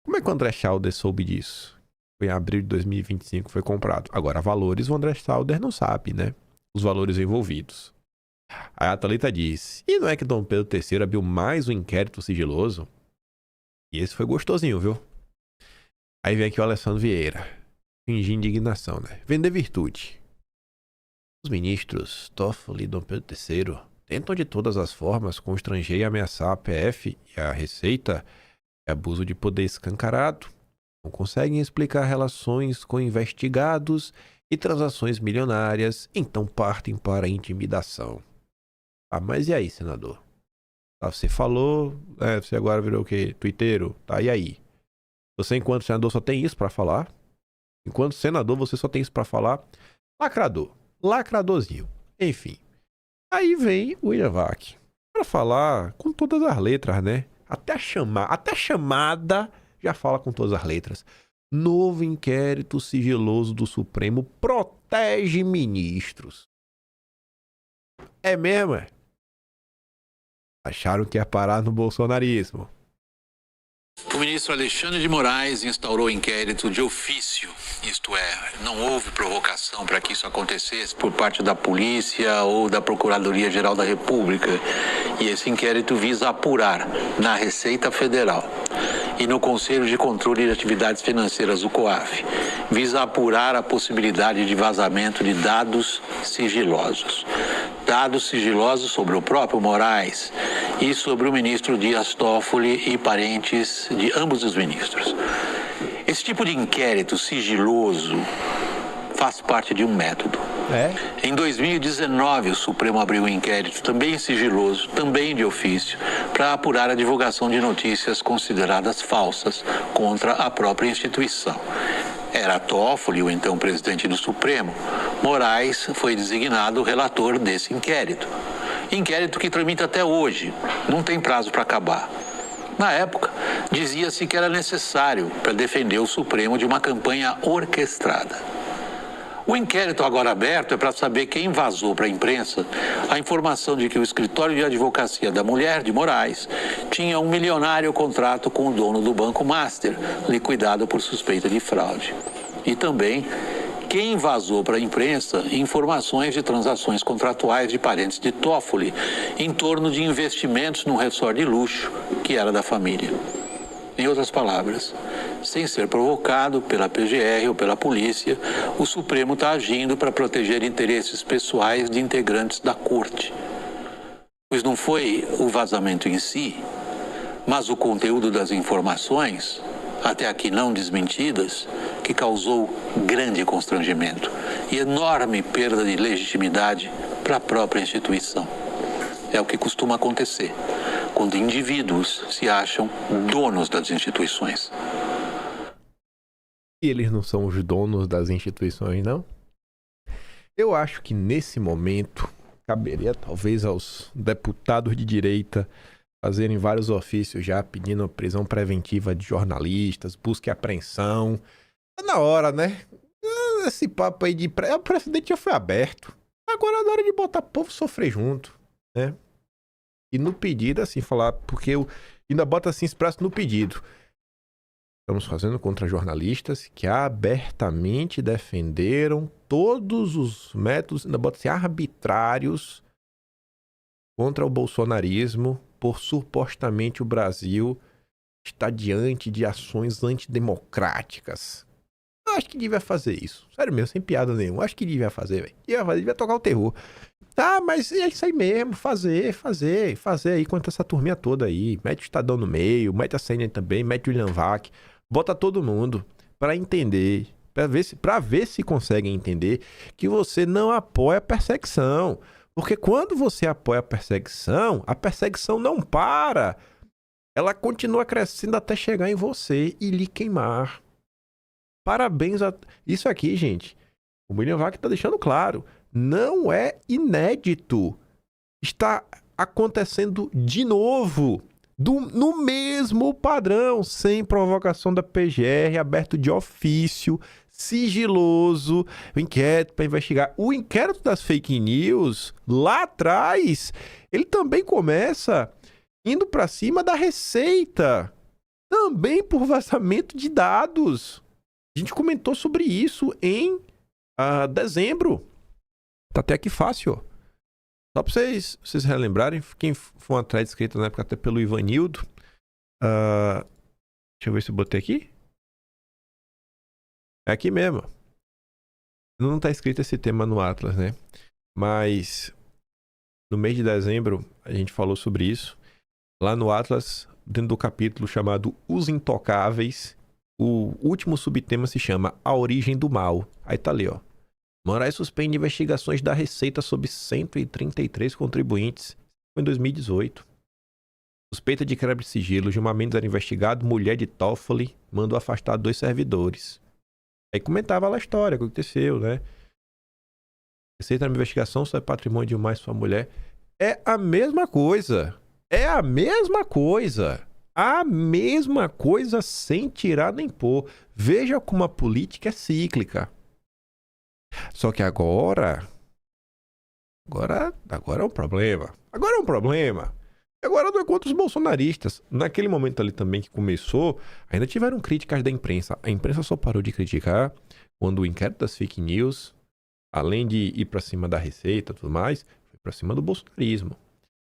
Como é que o André Schauder soube disso? Foi em abril de 2025, foi comprado. Agora, valores o André Schauder não sabe, né? Os valores envolvidos. Aí a Thalita disse, e não é que Dom Pedro III abriu mais um inquérito sigiloso? E esse foi gostosinho, viu? Aí vem aqui o Alessandro Vieira, fingir indignação, né? Vender virtude. Os ministros Toffoli e Dom Pedro III tentam de todas as formas constranger e ameaçar a PF e a Receita de abuso de poder escancarado. Não conseguem explicar relações com investigados e transações milionárias, então partem para a intimidação. Ah, mas e aí, senador? Ah, você falou, você agora virou o quê? Twitteiro? Tá, e aí? Você, enquanto senador, só tem isso para falar? Enquanto senador, você só tem isso para falar? Lacrador. Lacradorzinho. Enfim. Aí vem o William Vac para falar com todas as letras, né? Até a chamada já fala com todas as letras. Novo inquérito sigiloso do Supremo protege ministros. É mesmo? Acharam que ia parar no bolsonarismo. O ministro Alexandre de Moraes instaurou inquérito de ofício, isto é, não houve provocação para que isso acontecesse por parte da polícia ou da Procuradoria-Geral da República. E esse inquérito visa apurar na Receita Federal e no Conselho de Controle de Atividades Financeiras, o COAF, visa apurar a possibilidade de vazamento de dados sigilosos. Dados sigilosos sobre o próprio Moraes e sobre o ministro Dias Toffoli e parentes de ambos os ministros. Esse tipo de inquérito sigiloso faz parte de um método. Em 2019, o Supremo abriu um inquérito também sigiloso, também de ofício, para apurar a divulgação de notícias consideradas falsas contra a própria instituição. Era Toffoli, o então presidente do Supremo. Moraes foi designado relator desse inquérito. Inquérito que tramita até hoje, não tem prazo para acabar. Na época, dizia-se que era necessário para defender o Supremo de uma campanha orquestrada. O inquérito agora aberto é para saber quem vazou para a imprensa a informação de que o escritório de advocacia da mulher de Moraes tinha um milionário contrato com o dono do Banco Master, liquidado por suspeita de fraude. E também quem vazou para a imprensa informações de transações contratuais de parentes de Toffoli em torno de investimentos num resort de luxo que era da família. Em outras palavras, sem ser provocado pela PGR ou pela polícia, o Supremo está agindo para proteger interesses pessoais de integrantes da corte. Pois não foi o vazamento em si, mas o conteúdo das informações, até aqui não desmentidas, que causou grande constrangimento e enorme perda de legitimidade para a própria instituição. É o que costuma acontecer quando indivíduos se acham donos das instituições. E eles não são os donos das instituições, não? Eu acho que nesse momento caberia talvez aos deputados de direita fazerem vários ofícios já pedindo a prisão preventiva de jornalistas, busca e apreensão. Tá na hora, né? Esse papo aí de... O precedente já foi aberto. Agora é na hora de botar o povo sofrer junto, né? E no pedido, assim, falar... Porque eu ainda bota assim, expresso no pedido. Estamos fazendo contra jornalistas que abertamente defenderam todos os métodos, ainda bota assim, arbitrários contra o bolsonarismo por supostamente o Brasil estar diante de ações antidemocráticas. Eu acho que devia fazer isso. Sério mesmo, sem piada nenhuma. Eu acho que devia fazer, velho. Devia tocar o terror. Ah, mas é isso aí mesmo. Fazer aí contra essa turminha toda aí. Mete o Estadão no meio, mete a CNN também, mete o William Vac. Bota todo mundo pra entender, pra ver se conseguem entender que você não apoia a perseguição. Porque quando você apoia a perseguição não para. Ela continua crescendo até chegar em você e lhe queimar. Parabéns a... Isso aqui, gente, o William Vac está deixando claro. Não é inédito. Está acontecendo de novo. No mesmo padrão, sem provocação da PGR, aberto de ofício, sigiloso, o inquérito para investigar. O inquérito das fake news, lá atrás, ele também começa indo para cima da Receita. Também por vazamento de dados. A gente comentou sobre isso em dezembro. Tá até aqui fácil, ó. Só pra vocês relembrarem, quem for uma thread escrita na época até pelo Ivanildo. Deixa eu ver se eu botei aqui. É aqui mesmo. Não tá escrito esse tema no Atlas, né? Mas no mês de dezembro a gente falou sobre isso. Lá no Atlas, dentro do capítulo chamado Os Intocáveis, o último subtema se chama A Origem do Mal. Aí tá ali, ó. Moraes suspende investigações da Receita sobre 133 contribuintes. Foi em 2018. Suspeita de quebra de sigilo. Gilmar Mendes era investigado. Mulher de Toffoli mandou afastar 2 servidores. Aí comentava lá a história, o que aconteceu, né? Receita na investigação sobre patrimônio de mais sua mulher. É a mesma coisa. É a mesma coisa. A mesma coisa sem tirar nem pôr. Veja como a política é cíclica. Só que agora é um problema. Agora é um problema. Agora não é contra os bolsonaristas. Naquele momento ali também que começou, ainda tiveram críticas da imprensa. A imprensa só parou de criticar quando o inquérito das fake news, além de ir pra cima da Receita e tudo mais, foi pra cima do bolsonarismo.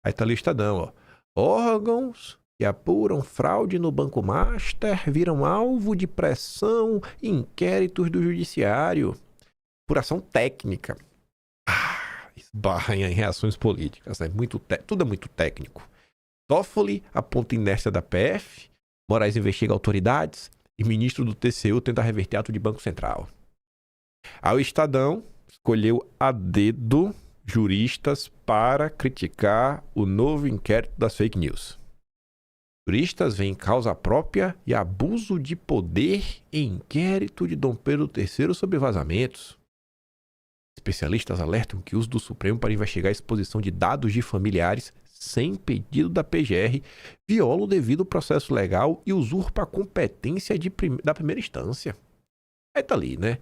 Aí tá ali o Estadão, ó. Órgãos que apuram fraude no Banco Master viram alvo de pressão e inquéritos do judiciário. Apuração técnica. Esbarra em reações políticas. Né? Tudo é muito técnico. Toffoli aponta inércia da PF. Moraes investiga autoridades. E ministro do TCU tenta reverter ato de Banco Central. Aí o Estadão escolheu a dedo juristas para criticar o novo inquérito das fake news. Juristas veem causa própria e abuso de poder em inquérito de Dom Pedro III sobre vazamentos. Especialistas alertam que o uso do Supremo para investigar a exposição de dados de familiares sem pedido da PGR viola o devido processo legal e usurpa a competência da primeira instância. Aí tá ali, né?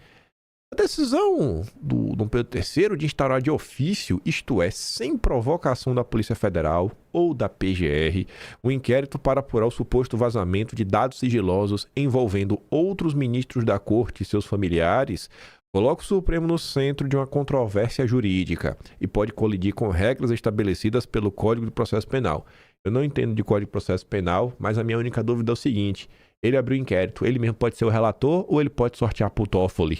A decisão do Dom Pedro III de instaurar de ofício, isto é, sem provocação da Polícia Federal ou da PGR, um inquérito para apurar o suposto vazamento de dados sigilosos envolvendo outros ministros da corte e seus familiares, coloca o Supremo no centro de uma controvérsia jurídica e pode colidir com regras estabelecidas pelo Código de Processo Penal. Eu não entendo de Código de Processo Penal, mas a minha única dúvida é o seguinte: ele abriu o inquérito, ele mesmo pode ser o relator ou ele pode sortear pro Toffoli?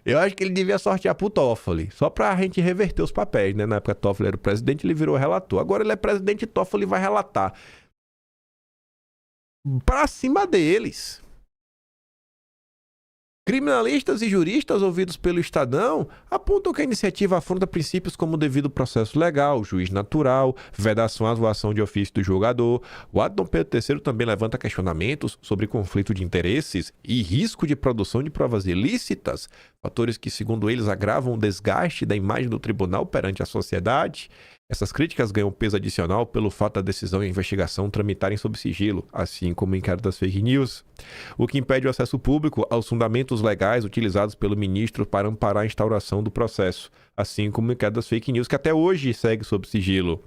Eu acho que ele devia sortear pro Toffoli, só pra gente reverter os papéis, né? Na época Toffoli era o presidente, ele virou relator. Agora ele é presidente e Toffoli vai relatar. Pra cima deles. Criminalistas e juristas ouvidos pelo Estadão apontam que a iniciativa afronta princípios como o devido processo legal, juiz natural, vedação à atuação de ofício do julgador. O ato de Dom Pedro III também levanta questionamentos sobre conflito de interesses e risco de produção de provas ilícitas, fatores que, segundo eles, agravam o desgaste da imagem do tribunal perante a sociedade. Essas críticas ganham peso adicional pelo fato da decisão e a investigação tramitarem sob sigilo, assim como o inquérito das fake news, o que impede o acesso público aos fundamentos legais utilizados pelo ministro para amparar a instauração do processo, assim como o inquérito das fake news, que até hoje segue sob sigilo.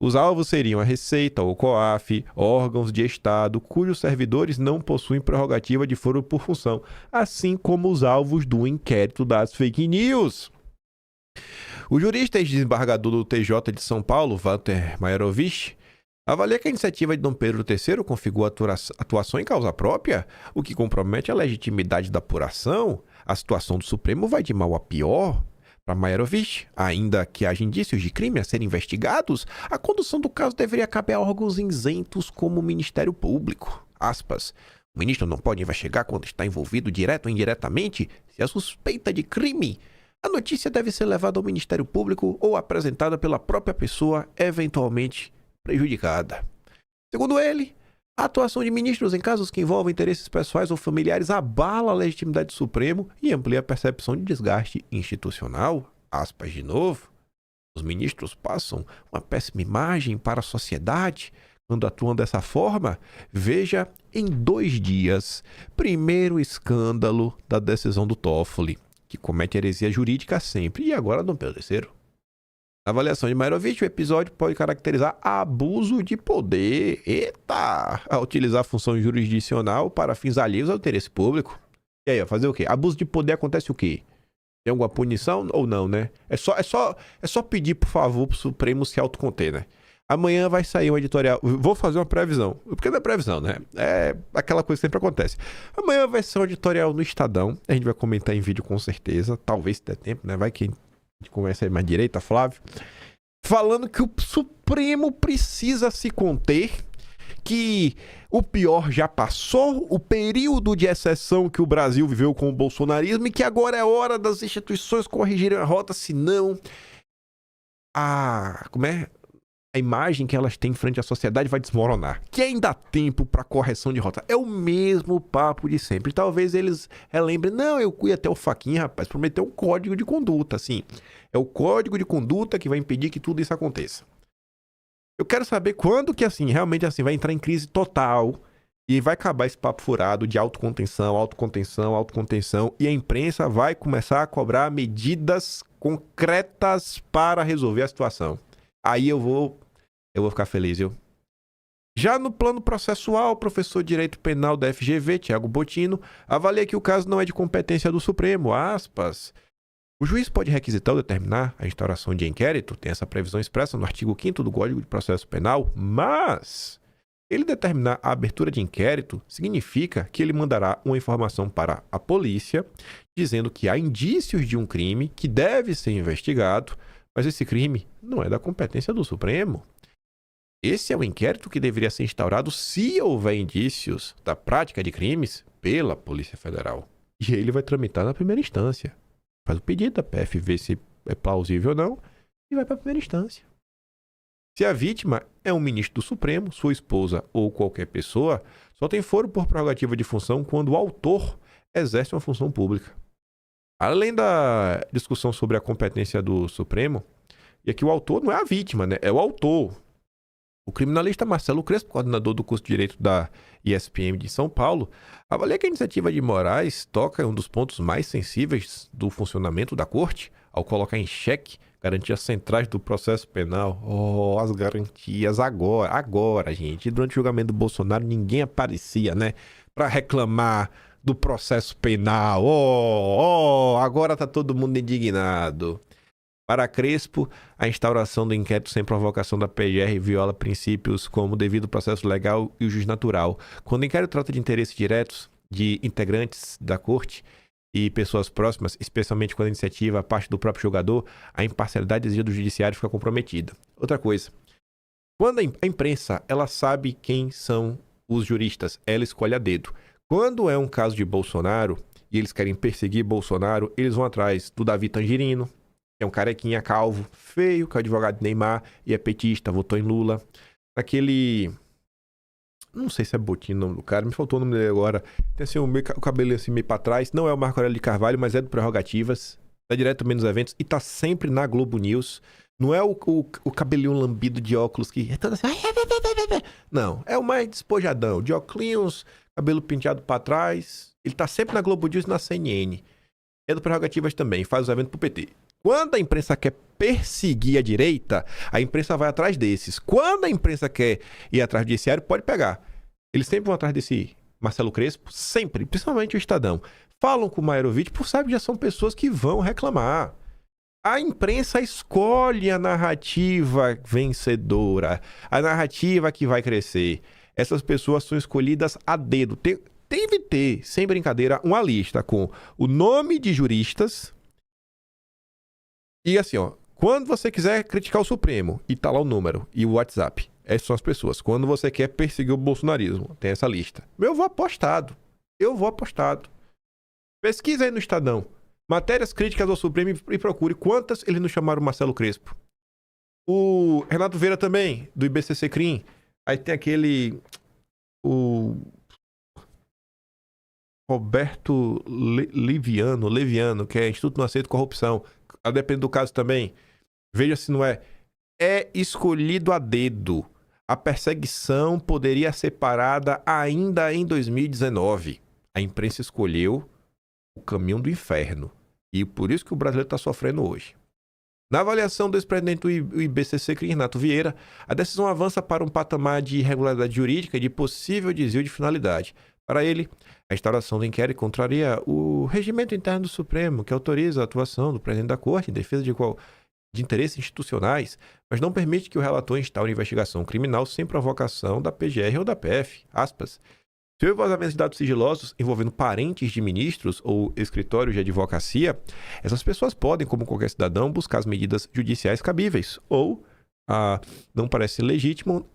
Os alvos seriam a Receita ou COAF, órgãos de Estado cujos servidores não possuem prerrogativa de foro por função, assim como os alvos do inquérito das fake news. O jurista e desembargador do TJ de São Paulo, Walter Maierovitch, avalia que a iniciativa de Dom Pedro III configura atuação em causa própria, o que compromete a legitimidade da apuração. A situação do Supremo vai de mal a pior. Para Maierovitch, ainda que haja indícios de crime a serem investigados, a condução do caso deveria caber a órgãos isentos como o Ministério Público. Aspas. O ministro não pode investigar quando está envolvido direto ou indiretamente se é suspeita de crime. A notícia deve ser levada ao Ministério Público ou apresentada pela própria pessoa eventualmente prejudicada. Segundo ele, a atuação de ministros em casos que envolvem interesses pessoais ou familiares abala a legitimidade do Supremo e amplia a percepção de desgaste institucional. Aspas de novo. Os ministros passam uma péssima imagem para a sociedade quando atuam dessa forma. Veja em 2 dias. Primeiro escândalo da decisão do Toffoli, que comete heresia jurídica sempre, e agora Dom Pedro III. Na avaliação de Maierovitch, o episódio pode caracterizar abuso de poder, a utilizar a função jurisdicional para fins alheios ao interesse público. E aí, fazer o quê? Abuso de poder acontece o quê? Tem alguma punição ou não, né? É só pedir, por favor, pro Supremo se autoconter, né? Amanhã vai sair um editorial. Vou fazer uma previsão. Porque não é previsão, né? É aquela coisa que sempre acontece. Amanhã vai ser um editorial no Estadão. A gente vai comentar em vídeo com certeza. Talvez se der tempo, né? Vai que a gente conversa aí mais direita, Flávio. Falando que o Supremo precisa se conter. Que o pior já passou. O período de exceção que o Brasil viveu com o bolsonarismo. E que agora é hora das instituições corrigirem a rota. Senão... a imagem que elas têm frente à sociedade vai desmoronar. Que ainda há tempo para correção de rota. É o mesmo papo de sempre. Talvez eles relembrem, não, eu fui até o Faquinha, rapaz, prometeu um código de conduta, assim. É o código de conduta que vai impedir que tudo isso aconteça. Eu quero saber quando que, assim, realmente, assim, vai entrar em crise total e vai acabar esse papo furado de autocontenção, e a imprensa vai começar a cobrar medidas concretas para resolver a situação. Aí eu vou ficar feliz, viu? Já no plano processual, o professor de Direito Penal da FGV, Tiago Bottino, avalia que o caso não é de competência do Supremo, aspas. O juiz pode requisitar ou determinar a instauração de inquérito, tem essa previsão expressa no artigo 5º do Código de Processo Penal, mas ele determinar a abertura de inquérito significa que ele mandará uma informação para a polícia, dizendo que há indícios de um crime que deve ser investigado, mas esse crime não é da competência do Supremo. Esse é o inquérito que deveria ser instaurado se houver indícios da prática de crimes pela Polícia Federal. E ele vai tramitar na primeira instância. Faz o pedido da PF, vê se é plausível ou não, e vai para a primeira instância. Se a vítima é um ministro do Supremo, sua esposa ou qualquer pessoa, só tem foro por prerrogativa de função quando o autor exerce uma função pública. Além da discussão sobre a competência do Supremo, e aqui o autor não é a vítima, né? É o autor. O criminalista Marcelo Crespo, coordenador do curso de Direito da ISPM de São Paulo, avalia que a iniciativa de Moraes toca em um dos pontos mais sensíveis do funcionamento da corte, ao colocar em xeque garantias centrais do processo penal. Oh, as garantias agora, gente. Durante o julgamento do Bolsonaro, ninguém aparecia, né? Para reclamar do processo penal. Agora tá todo mundo indignado. Para Crespo, a instauração do inquérito sem provocação da PGR viola princípios como o devido processo legal e o juiz natural. Quando o inquérito trata de interesses diretos de integrantes da corte e pessoas próximas, especialmente quando a iniciativa parte do próprio julgador, a imparcialidade exigida do judiciário fica comprometida. Outra coisa, quando a imprensa ela sabe quem são os juristas, ela escolhe a dedo. Quando é um caso de Bolsonaro e eles querem perseguir Bolsonaro, eles vão atrás do Davi Tangerino, que é um carequinha calvo, feio, que é o advogado de Neymar e é petista, votou em Lula. Aquele... não sei se é Bottino o nome do cara, me faltou o nome dele agora. Tem assim, o cabelo assim meio pra trás. Não é o Marco Aurélio de Carvalho, mas é do Prerrogativas. Tá direto também nos eventos e tá sempre na Globo News. Não é o cabelinho lambido de óculos que é todo assim... não, é o mais despojadão, de óculos, cabelo penteado pra trás. Ele tá sempre na Globo News e na CNN. É do Prerrogativas também, faz os eventos pro PT. Quando a imprensa quer perseguir a direita, a imprensa vai atrás desses. Quando a imprensa quer ir atrás do judiciário, pode pegar. Eles sempre vão atrás desse Marcelo Crespo, sempre, principalmente o Estadão. Falam com o Maierovitch, por sabe que já são pessoas que vão reclamar. A imprensa escolhe a narrativa vencedora, a narrativa que vai crescer. Essas pessoas são escolhidas a dedo. Deve ter, sem brincadeira, uma lista com o nome de juristas. E assim, ó, quando você quiser criticar o Supremo, e tá lá o número e o WhatsApp, essas são as pessoas. Quando você quer perseguir o bolsonarismo, tem essa lista. Eu vou apostado. Pesquisa aí no Estadão. Matérias críticas ao Supremo e procure quantas eles não chamaram o Marcelo Crespo. O Renato Vieira também, do IBCC CRIM. Aí tem aquele... O Roberto Leviano, que é Instituto Não Aceita Corrupção. A depender do caso também. Veja se não é. É escolhido a dedo. A perseguição poderia ser parada ainda em 2019. A imprensa escolheu o caminho do inferno. E por isso que o brasileiro está sofrendo hoje. Na avaliação do ex-presidente do IBCC, Renato Vieira, a decisão avança para um patamar de irregularidade jurídica e de possível desvio de finalidade. Para ele, a instauração do inquérito contraria o regimento interno do Supremo, que autoriza a atuação do presidente da Corte em defesa de interesses institucionais, mas não permite que o relator instaure investigação criminal sem provocação da PGR ou da PF. Aspas. Se houver vazamento de dados sigilosos envolvendo parentes de ministros ou escritórios de advocacia, essas pessoas podem, como qualquer cidadão, buscar as medidas judiciais cabíveis. Ou, não parece legítimo,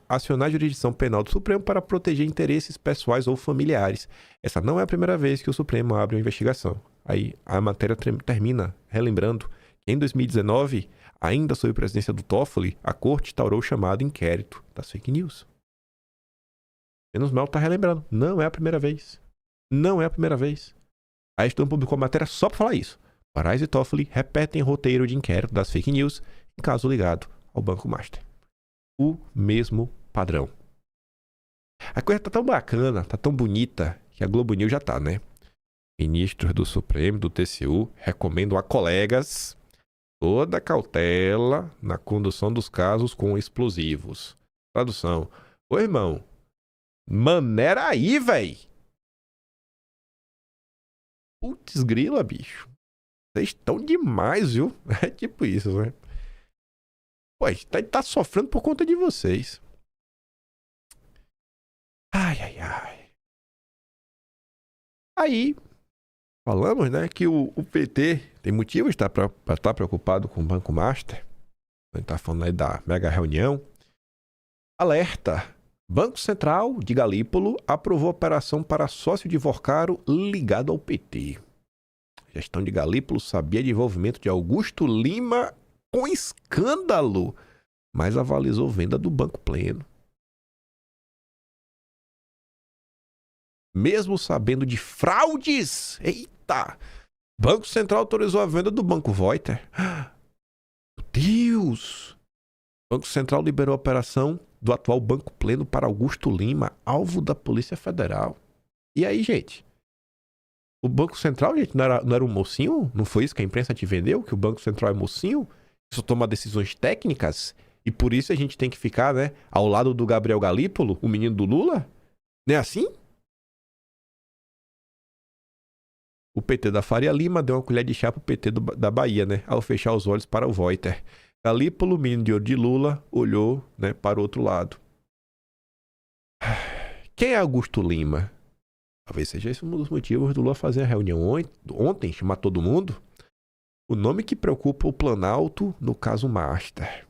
acionar a jurisdição penal do Supremo para proteger interesses pessoais ou familiares. Essa não é a primeira vez que o Supremo abre uma investigação. Aí a matéria termina relembrando que em 2019, ainda sob a presidência do Toffoli, a Corte instaurou o chamado inquérito das fake news. Menos mal tá relembrando. Não é a primeira vez. A Estadão publicou a matéria só para falar isso. Moraes e Toffoli repetem roteiro de inquérito das fake news em caso ligado ao Banco Master. O mesmo padrão. A coisa tá tão bacana, tá tão bonita, que a Globo News já tá, né? Ministros do Supremo, do TCU, recomendam a colegas toda cautela na condução dos casos com explosivos. Tradução. Ô, irmão, maneira aí, véi. Putz grila, bicho. Vocês estão demais, viu? É tipo isso, né? Pô, a gente tá sofrendo por conta de vocês. Ai. Aí, falamos, né, que o PT tem motivo de estar preocupado com o Banco Master. A gente tá falando aí da mega reunião. Alerta. Banco Central de Galípolo aprovou operação para sócio de Vorcaro ligado ao PT. A gestão de Galípolo sabia de envolvimento de Augusto Lima com escândalo, mas avalizou venda do Banco Pleno. Mesmo sabendo de fraudes, eita! Banco Central autorizou a venda do Banco Voiter. Meu Deus! Banco Central liberou a operação do atual Banco Pleno para Augusto Lima, alvo da Polícia Federal. E aí, gente? O Banco Central, gente, não era um mocinho? Não foi isso que a imprensa te vendeu? Que o Banco Central é mocinho? Só toma decisões técnicas? E por isso a gente tem que ficar, né, ao lado do Gabriel Galípolo, o menino do Lula? Não é assim? O PT da Faria Lima deu uma colher de chá pro PT da Bahia, né? Ao fechar os olhos para o Voiter. Galípolo, menino de ouro de Lula, olhou, né, para o outro lado. Quem é Augusto Lima? Talvez seja esse um dos motivos do Lula fazer a reunião ontem, chamar todo mundo. O nome que preocupa o Planalto no caso Master.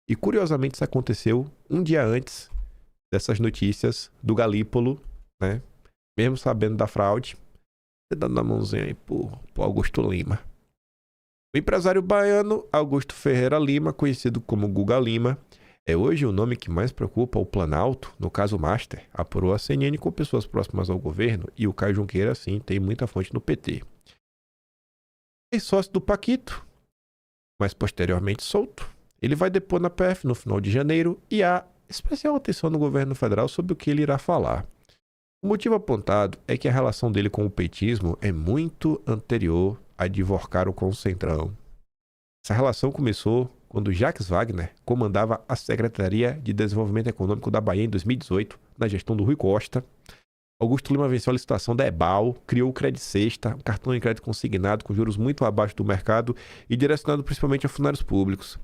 E curiosamente isso aconteceu um dia antes dessas notícias do Galípolo, né? Mesmo sabendo da fraude, dando a mãozinha aí pro Augusto Lima. O empresário baiano Augusto Ferreira Lima, conhecido como Guga Lima, é hoje o nome que mais preocupa o Planalto no caso Master, apurou a CNN com pessoas próximas ao governo, e o Caio Junqueira, sim, tem muita fonte no PT. É sócio do Paquito, mas posteriormente solto. Ele vai depor na PF no final de janeiro e há especial atenção no governo federal sobre o que ele irá falar. O motivo apontado é que a relação dele com o petismo é muito anterior a de Vorcaro com o Centrão. Essa relação começou quando Jacques Wagner comandava a Secretaria de Desenvolvimento Econômico da Bahia em 2018, na gestão do Rui Costa. Augusto Lima venceu a licitação da EBAL, criou o Credit Sexta, um cartão de crédito consignado com juros muito abaixo do mercado e direcionado principalmente a funcionários públicos.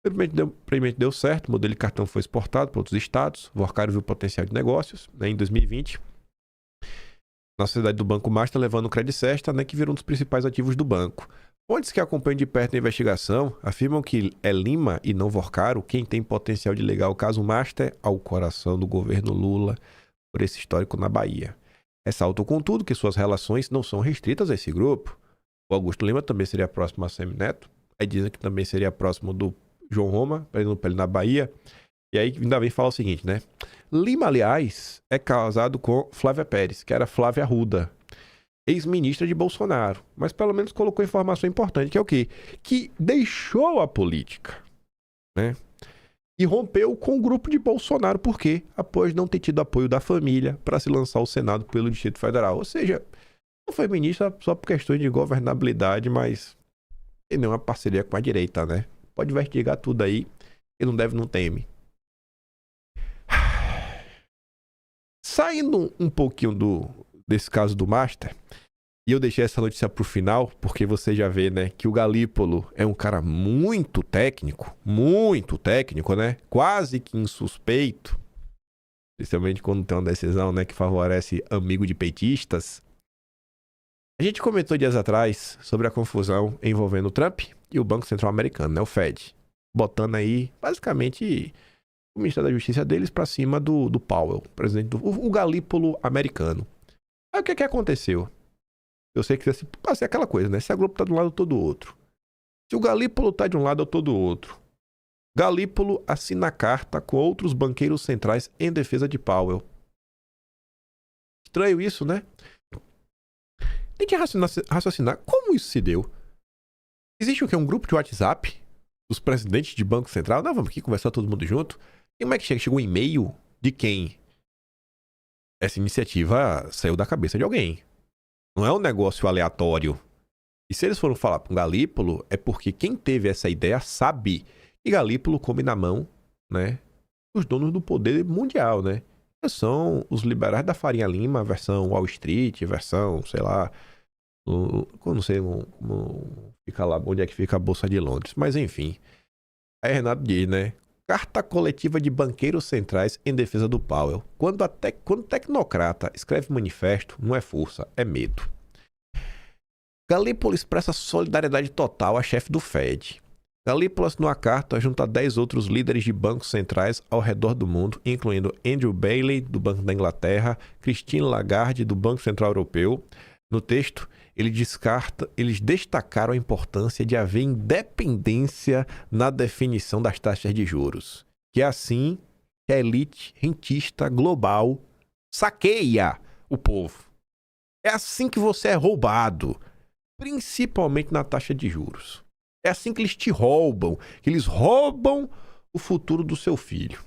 O empreendimento deu certo, o modelo de cartão foi exportado para outros estados, o Workário viu potencial de negócios, né, em 2020. Na sociedade do Banco Master, levando o Credit Sexta, né, que virou um dos principais ativos do banco. Fontes que acompanham de perto a investigação afirmam que é Lima e não Workário quem tem potencial de ligar o caso Master ao coração do governo Lula por esse histórico na Bahia. Ressaltam, contudo, que suas relações não são restritas a esse grupo. O Augusto Lima também seria próximo a Semineto, aí dizem que também seria próximo do João Roma, para ele na Bahia. E aí ainda vem falar o seguinte, né? Lima, aliás, é casado com Flávia Pérez, que era Flávia Arruda, ex-ministra de Bolsonaro. Mas pelo menos colocou informação importante, que é o quê? Que deixou a política, né? E rompeu com o grupo de Bolsonaro. Por quê? Após não ter tido apoio da família para se lançar ao Senado pelo Distrito Federal. Ou seja, não foi ministra só por questões de governabilidade, mas tem nenhuma parceria com a direita, né? Pode investigar tudo aí. Quem não deve, não teme. Saindo um pouquinho desse caso do Master, e eu deixei essa notícia pro final, porque você já vê, né, que o Galípolo é um cara muito técnico, né? Quase que insuspeito, especialmente quando tem uma decisão, né, que favorece amigo de petistas. A gente comentou dias atrás sobre a confusão envolvendo o Trump e o Banco Central Americano, né, o Fed, botando aí, basicamente, o Ministério da Justiça deles para cima do Powell, presidente o Galípolo americano. Aí o que aconteceu? Eu sei que vai ser aquela coisa, né? Se a Globo tá de um lado, eu tô do outro. Se o Galípolo tá de um lado, eu tô do outro. Galípolo assina carta com outros banqueiros centrais em defesa de Powell. Estranho isso, né? Tem que raciocinar como isso se deu. Existe o quê? Um grupo de WhatsApp dos presidentes de Banco Central? Não, vamos aqui conversar todo mundo junto. E como é que chega? Chegou um e-mail de quem? Essa iniciativa saiu da cabeça de alguém. Não é um negócio aleatório. E se eles foram falar para um Galípolo, é porque quem teve essa ideia sabe que Galípolo come na mão, né, os donos do poder mundial, né? São os liberais da Faria Lima, versão Wall Street, versão, sei lá, não sei fica lá, onde é que fica a Bolsa de Londres. Mas enfim, aí Renato diz, né? Carta coletiva de banqueiros centrais em defesa do Powell. Quando tecnocrata escreve manifesto, não é força, é medo. Galípolo expressa solidariedade total à chefe do Fed. Galípolo assinou a carta junto a 10 outros líderes de bancos centrais ao redor do mundo, incluindo Andrew Bailey, do Banco da Inglaterra, Christine Lagarde, do Banco Central Europeu. No texto, eles destacaram a importância de haver independência na definição das taxas de juros, que é assim que a elite rentista global saqueia o povo. É assim que você é roubado, principalmente na taxa de juros. É assim que eles te roubam, que eles roubam o futuro do seu filho.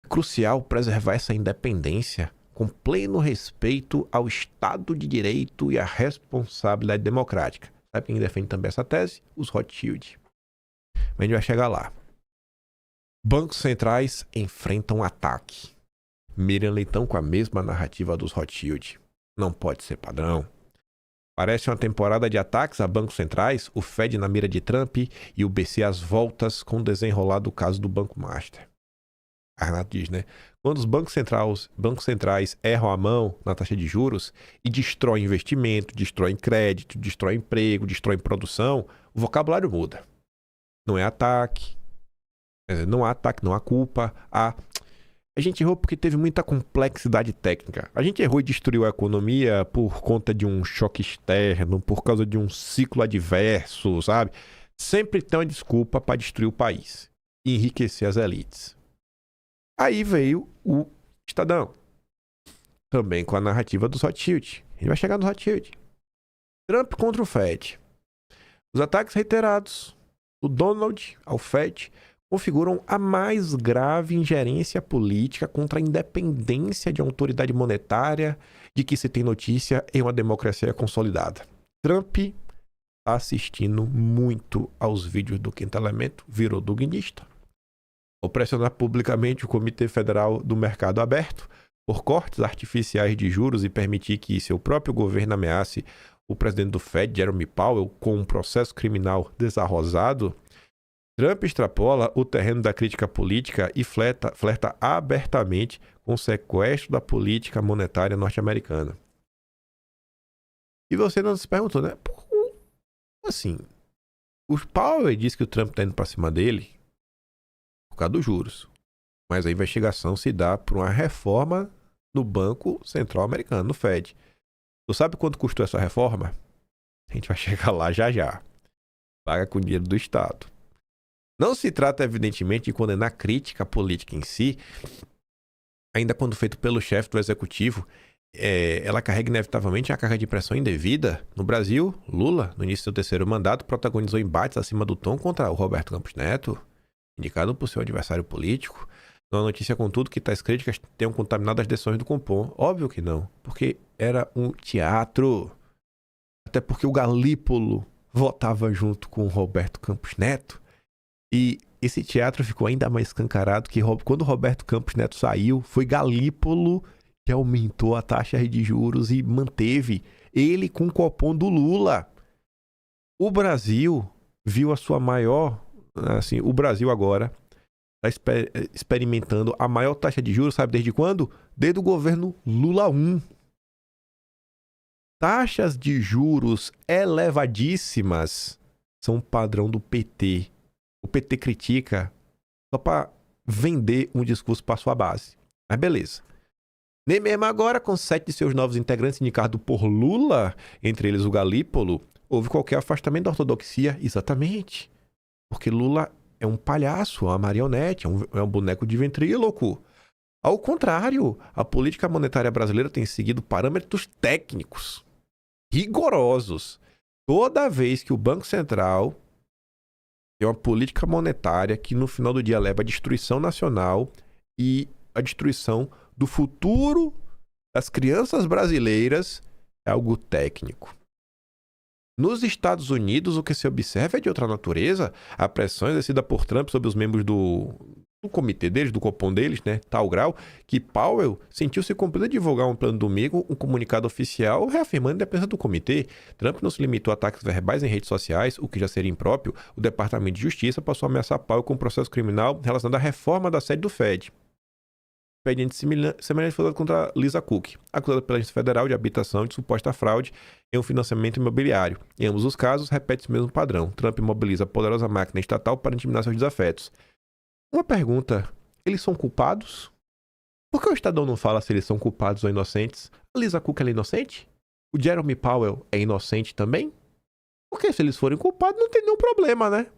É crucial preservar essa independência com pleno respeito ao Estado de Direito e à responsabilidade democrática. Sabe quem defende também essa tese? Os Rothschild. Mas a gente vai chegar lá. Bancos centrais enfrentam ataque. Miriam Leitão com a mesma narrativa dos Rothschild. Não pode ser padrão. Parece uma temporada de ataques a bancos centrais, o Fed na mira de Trump e o BC às voltas com o desenrolar do caso do Banco Master. A Renato diz, né? Quando os bancos centrais erram a mão na taxa de juros e destroem investimento, destroem crédito, destroem emprego, destroem produção, o vocabulário muda. Não é ataque. Não há ataque, não há culpa. A gente errou porque teve muita complexidade técnica. A gente errou e destruiu a economia por conta de um choque externo, por causa de um ciclo adverso, sabe? Sempre tem uma desculpa para destruir o país e enriquecer as elites. Aí veio o Estadão, também com a narrativa dos Rothschild. A gente vai chegar no Rothschild. Trump contra o Fed. Os ataques reiterados do Donald ao Fed configuram a mais grave ingerência política contra a independência de autoridade monetária de que se tem notícia em uma democracia consolidada. Trump está assistindo muito aos vídeos do Quinto Elemento, virou duguinista. Ao pressionar publicamente o Comitê Federal do Mercado Aberto por cortes artificiais de juros e permitir que seu próprio governo ameace o presidente do Fed, Jerome Powell, com um processo criminal desarrosado, Trump extrapola o terreno da crítica política e flerta abertamente com o sequestro da política monetária norte-americana. E você não se perguntou, né? Assim, o Powell diz que o Trump está indo para cima dele por causa dos juros. Mas a investigação se dá por uma reforma no Banco Central Americano, no Fed. Tu sabe quanto custou essa reforma? A gente vai chegar lá já já. Paga com dinheiro do Estado. Não se trata, evidentemente, de condenar a crítica política em si, ainda quando feito pelo chefe do executivo, ela carrega inevitavelmente a carga de pressão indevida. No Brasil, Lula, no início do terceiro mandato, protagonizou embates acima do tom contra o Roberto Campos Neto, indicado por seu adversário político. Não há notícia, contudo, que tais críticas tenham contaminado as decisões do Copom. Óbvio que não, porque era um teatro. Até porque o Galípolo votava junto com o Roberto Campos Neto. E esse teatro ficou ainda mais escancarado que quando o Roberto Campos Neto saiu, foi Galípolo que aumentou a taxa de juros e manteve ele com o Copom do Lula. O Brasil viu a sua maior... Assim, o Brasil agora está experimentando a maior taxa de juros, sabe desde quando? Desde o governo Lula 1. Taxas de juros elevadíssimas são padrão do PT. O PT critica só para vender um discurso para sua base. Mas beleza. Nem mesmo agora, com 7 de seus novos integrantes indicados por Lula, entre eles o Galípolo, houve qualquer afastamento da ortodoxia. Exatamente. Porque Lula é um palhaço, uma marionete, é um boneco de ventríloco. Ao contrário, a política monetária brasileira tem seguido parâmetros técnicos rigorosos. Toda vez que o Banco Central tem uma política monetária que no final do dia leva à destruição nacional e à destruição do futuro das crianças brasileiras, é algo técnico. Nos Estados Unidos, o que se observa é de outra natureza. A pressão exercida por Trump sobre os membros do comitê deles, do Copom deles, né, tal grau, que Powell sentiu-se compelido a divulgar um plano domingo, um comunicado oficial reafirmando a independência do comitê. Trump não se limitou a ataques verbais em redes sociais, o que já seria impróprio. O Departamento de Justiça passou a ameaçar Powell com um processo criminal relacionado à reforma da sede do Fed. Expediente semelhante foi dado contra Lisa Cook, acusada pela Agência Federal de Habitação de suposta fraude em um financiamento imobiliário. Em ambos os casos, repete-se o mesmo padrão. Trump mobiliza a poderosa máquina estatal para intimidar seus desafetos. Uma pergunta: eles são culpados? Por que o Estadão não fala se eles são culpados ou inocentes? A Lisa Cook é inocente? O Jerome Powell é inocente também? Porque se eles forem culpados, não tem nenhum problema, né?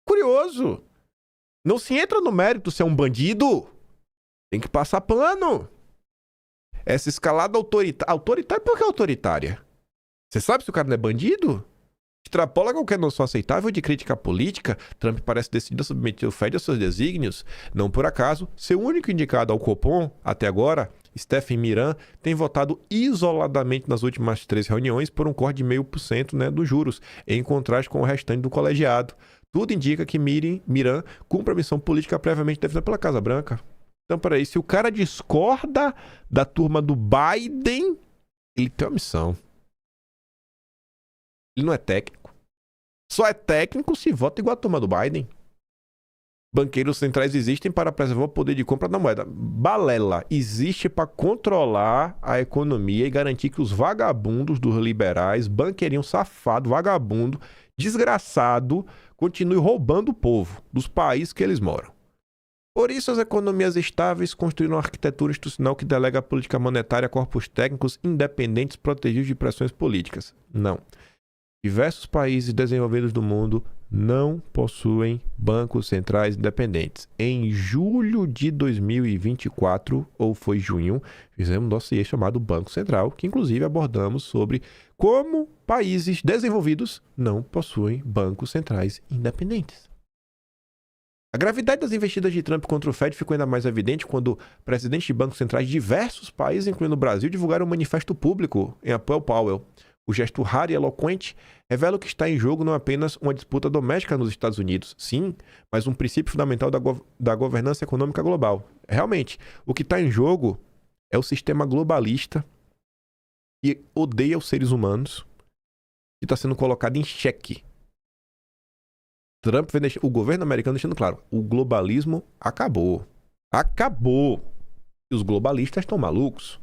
Curioso. Não se entra no mérito se é um bandido. Tem que passar pano. Essa escalada autoritária... Autoritária por que autoritária? Você sabe se o cara não é bandido? Extrapola qualquer noção aceitável de crítica política. Trump parece decidido a submeter o Fed aos seus desígnios. Não por acaso, seu único indicado ao Copom, até agora, Stephen Miran, tem votado isoladamente nas últimas 3 reuniões por um corte de 0,5%, né, dos juros, em contraste com o restante do colegiado. Tudo indica que Miran cumpre a missão política previamente definida pela Casa Branca. Então, peraí, se o cara discorda da turma do Biden, ele tem uma missão. Ele não é técnico. Só é técnico se vota igual a turma do Biden. Banqueiros centrais existem para preservar o poder de compra da moeda. Balela existe para controlar a economia e garantir que os vagabundos dos liberais, banqueirinho safado, vagabundo, desgraçado, continue roubando o povo dos países que eles moram. Por isso, as economias estáveis construíram uma arquitetura institucional que delega a política monetária a corpos técnicos independentes protegidos de pressões políticas. Não. Diversos países desenvolvidos do mundo não possuem bancos centrais independentes. Em julho de 2024, ou foi junho, fizemos um dossiê chamado Banco Central, que inclusive abordamos sobre como países desenvolvidos não possuem bancos centrais independentes. A gravidade das investidas de Trump contra o Fed ficou ainda mais evidente quando presidentes de bancos centrais de diversos países, incluindo o Brasil, divulgaram um manifesto público em apoio ao Powell. O gesto raro e eloquente revela que está em jogo não apenas uma disputa doméstica nos Estados Unidos, sim, mas um princípio fundamental da governança econômica global. Realmente, o que está em jogo é o sistema globalista que odeia os seres humanos, que está sendo colocado em xeque. Trump vem o governo americano deixando claro, o globalismo acabou. Acabou! E os globalistas estão malucos.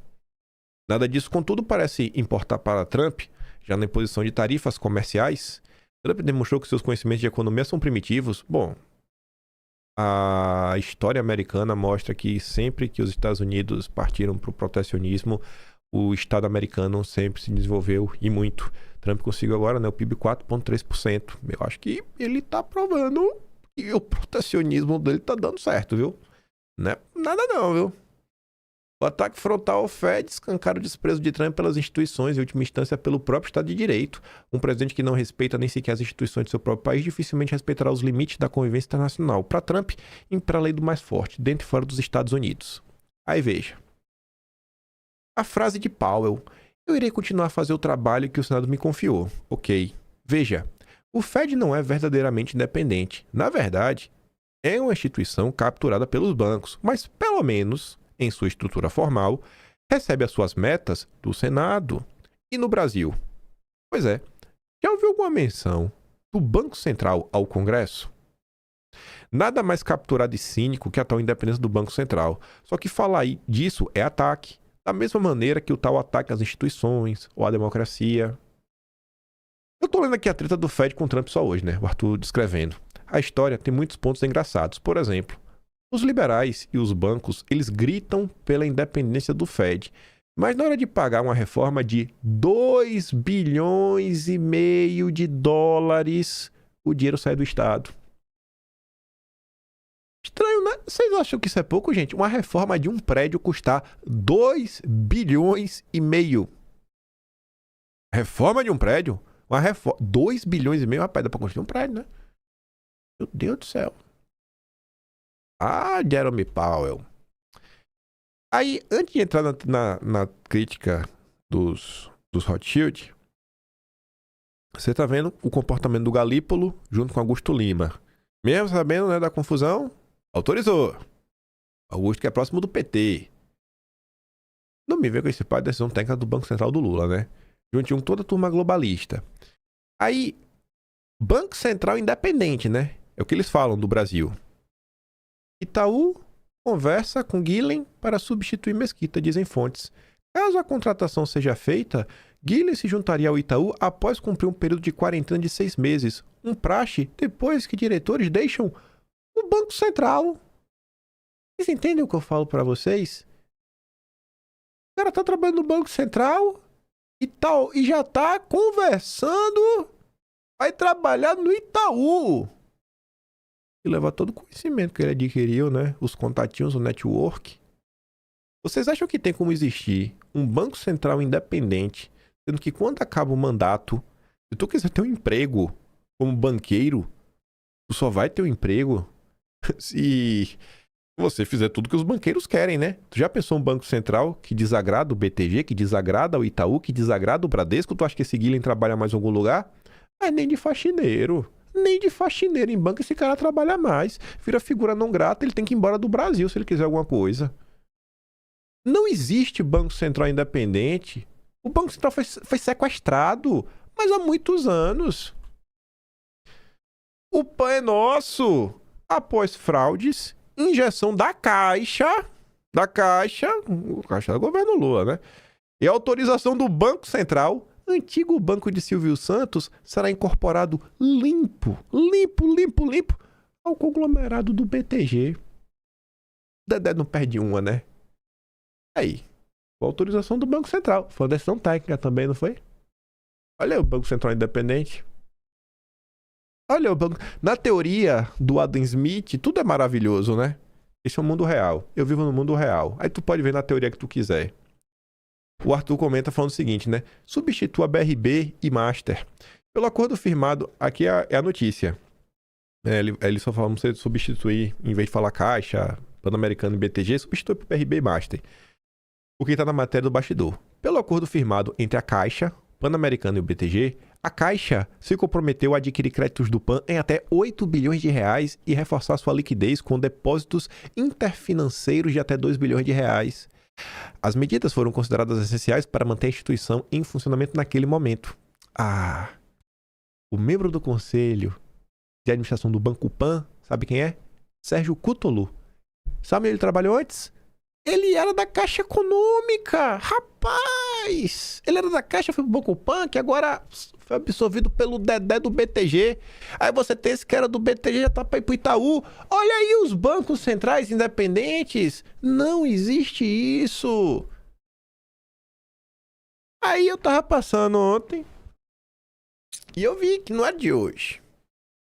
Nada disso, contudo, parece importar para Trump, já na imposição de tarifas comerciais. Trump demonstrou que seus conhecimentos de economia são primitivos. Bom, a história americana mostra que sempre que os Estados Unidos partiram para o protecionismo, o Estado americano sempre se desenvolveu e muito. Trump conseguiu agora, né, o PIB 4,3%. Eu acho que ele está provando que o protecionismo dele está dando certo, viu? Não é nada não, viu? O ataque frontal ao Fed escancara o desprezo de Trump pelas instituições, em última instância pelo próprio Estado de Direito. Um presidente que não respeita nem sequer as instituições de seu próprio país dificilmente respeitará os limites da convivência internacional. Para Trump, impera a lei do mais forte, dentro e fora dos Estados Unidos. Aí veja. A frase de Powell. Eu irei continuar a fazer o trabalho que o Senado me confiou. Ok. Veja, o Fed não é verdadeiramente independente. Na verdade, é uma instituição capturada pelos bancos, mas pelo menos, em sua estrutura formal, recebe as suas metas do Senado. E no Brasil? Pois é, já ouviu alguma menção do Banco Central ao Congresso? Nada mais capturado e cínico que a tal independência do Banco Central. Só que falar disso é ataque. Da mesma maneira que o tal ataque às instituições ou à democracia. Eu tô lendo aqui a treta do Fed com o Trump só hoje, né? O Arthur descrevendo. A história tem muitos pontos engraçados. Por exemplo, os liberais e os bancos, eles gritam pela independência do Fed. Mas na hora de pagar uma reforma de 2,5 bilhões de dólares, o dinheiro sai do Estado. Estranho, né? Vocês acham que isso é pouco, gente? Uma reforma de um prédio custar 2,5 bilhões. Reforma de um prédio? 2,5 bilhões, rapaz, dá pra construir um prédio, né? Meu Deus do céu. Ah, Jerome Powell. Aí, antes de entrar na crítica dos Rothschild, você tá vendo o comportamento do Galípolo junto com Augusto Lima. Mesmo sabendo, né, da confusão, autorizou. Augusto que é próximo do PT. Não me vê com esse pai da decisão técnica do Banco Central do Lula, né? Juntinho com toda a turma globalista. Aí, Banco Central independente, né? É o que eles falam do Brasil. Itaú conversa com Guilherme para substituir Mesquita, dizem fontes. Caso a contratação seja feita, Guilherme se juntaria ao Itaú após cumprir um período de quarentena de 6 meses. Um praxe depois que diretores deixam o Banco Central. Vocês entendem o que eu falo para vocês? O cara tá trabalhando no Banco Central e tal, e já tá conversando, vai trabalhar no Itaú. E levar todo o conhecimento que ele adquiriu, né? Os contatinhos, o network. Vocês acham que tem como existir um Banco Central independente, sendo que quando acaba o mandato, se tu quiser ter um emprego como banqueiro, tu só vai ter um emprego se você fizer tudo que os banqueiros querem, né? Tu já pensou um Banco Central que desagrada o BTG, que desagrada o Itaú, que desagrada o Bradesco? Tu acha que esse Guilherme trabalha mais em algum lugar? Mas nem de faxineiro. Nem de faxineiro em banco esse cara trabalha mais. Vira figura não grata, ele tem que ir embora do Brasil se ele quiser alguma coisa. Não existe Banco Central independente. O Banco Central foi sequestrado, mas há muitos anos. O pão é nosso. Após fraudes, injeção da Caixa, o Caixa do governo Lula, né? E a autorização do Banco Central, antigo banco de Silvio Santos, será incorporado limpo ao conglomerado do BTG. Dedé não perde uma, né? Aí, com a autorização do Banco Central. Foi uma decisão técnica também, não foi? Olha aí o Banco Central independente. Olha o banco. Na teoria do Adam Smith, tudo é maravilhoso, né? Esse é o mundo real. Eu vivo no mundo real. Aí tu pode ver na teoria que tu quiser. O Arthur comenta falando o seguinte, né? Substitua BRB e Master. Pelo acordo firmado, aqui é a notícia. Ele só fala você substituir, em vez de falar Caixa, Pan-Americano e BTG, substitui por BRB e Master. O que está na matéria do bastidor. Pelo acordo firmado entre a Caixa, Pan-Americano e o BTG, a Caixa se comprometeu a adquirir créditos do PAN em até 8 bilhões de reais e reforçar sua liquidez com depósitos interfinanceiros de até 2 bilhões de reais. As medidas foram consideradas essenciais para manter a instituição em funcionamento naquele momento. O membro do conselho de administração do Banco Pan, sabe quem é? Sérgio Cutolo. Sabe onde ele trabalhou antes? Ele era da Caixa Econômica, rapaz! Ele era da Caixa, foi pro Banco Pan, que agora foi absorvido pelo Dedé do BTG. Aí você tem esse que era do BTG, já tá pra ir pro Itaú. Olha aí os bancos centrais independentes. Não existe isso. Aí eu tava passando ontem e eu vi que não é de hoje.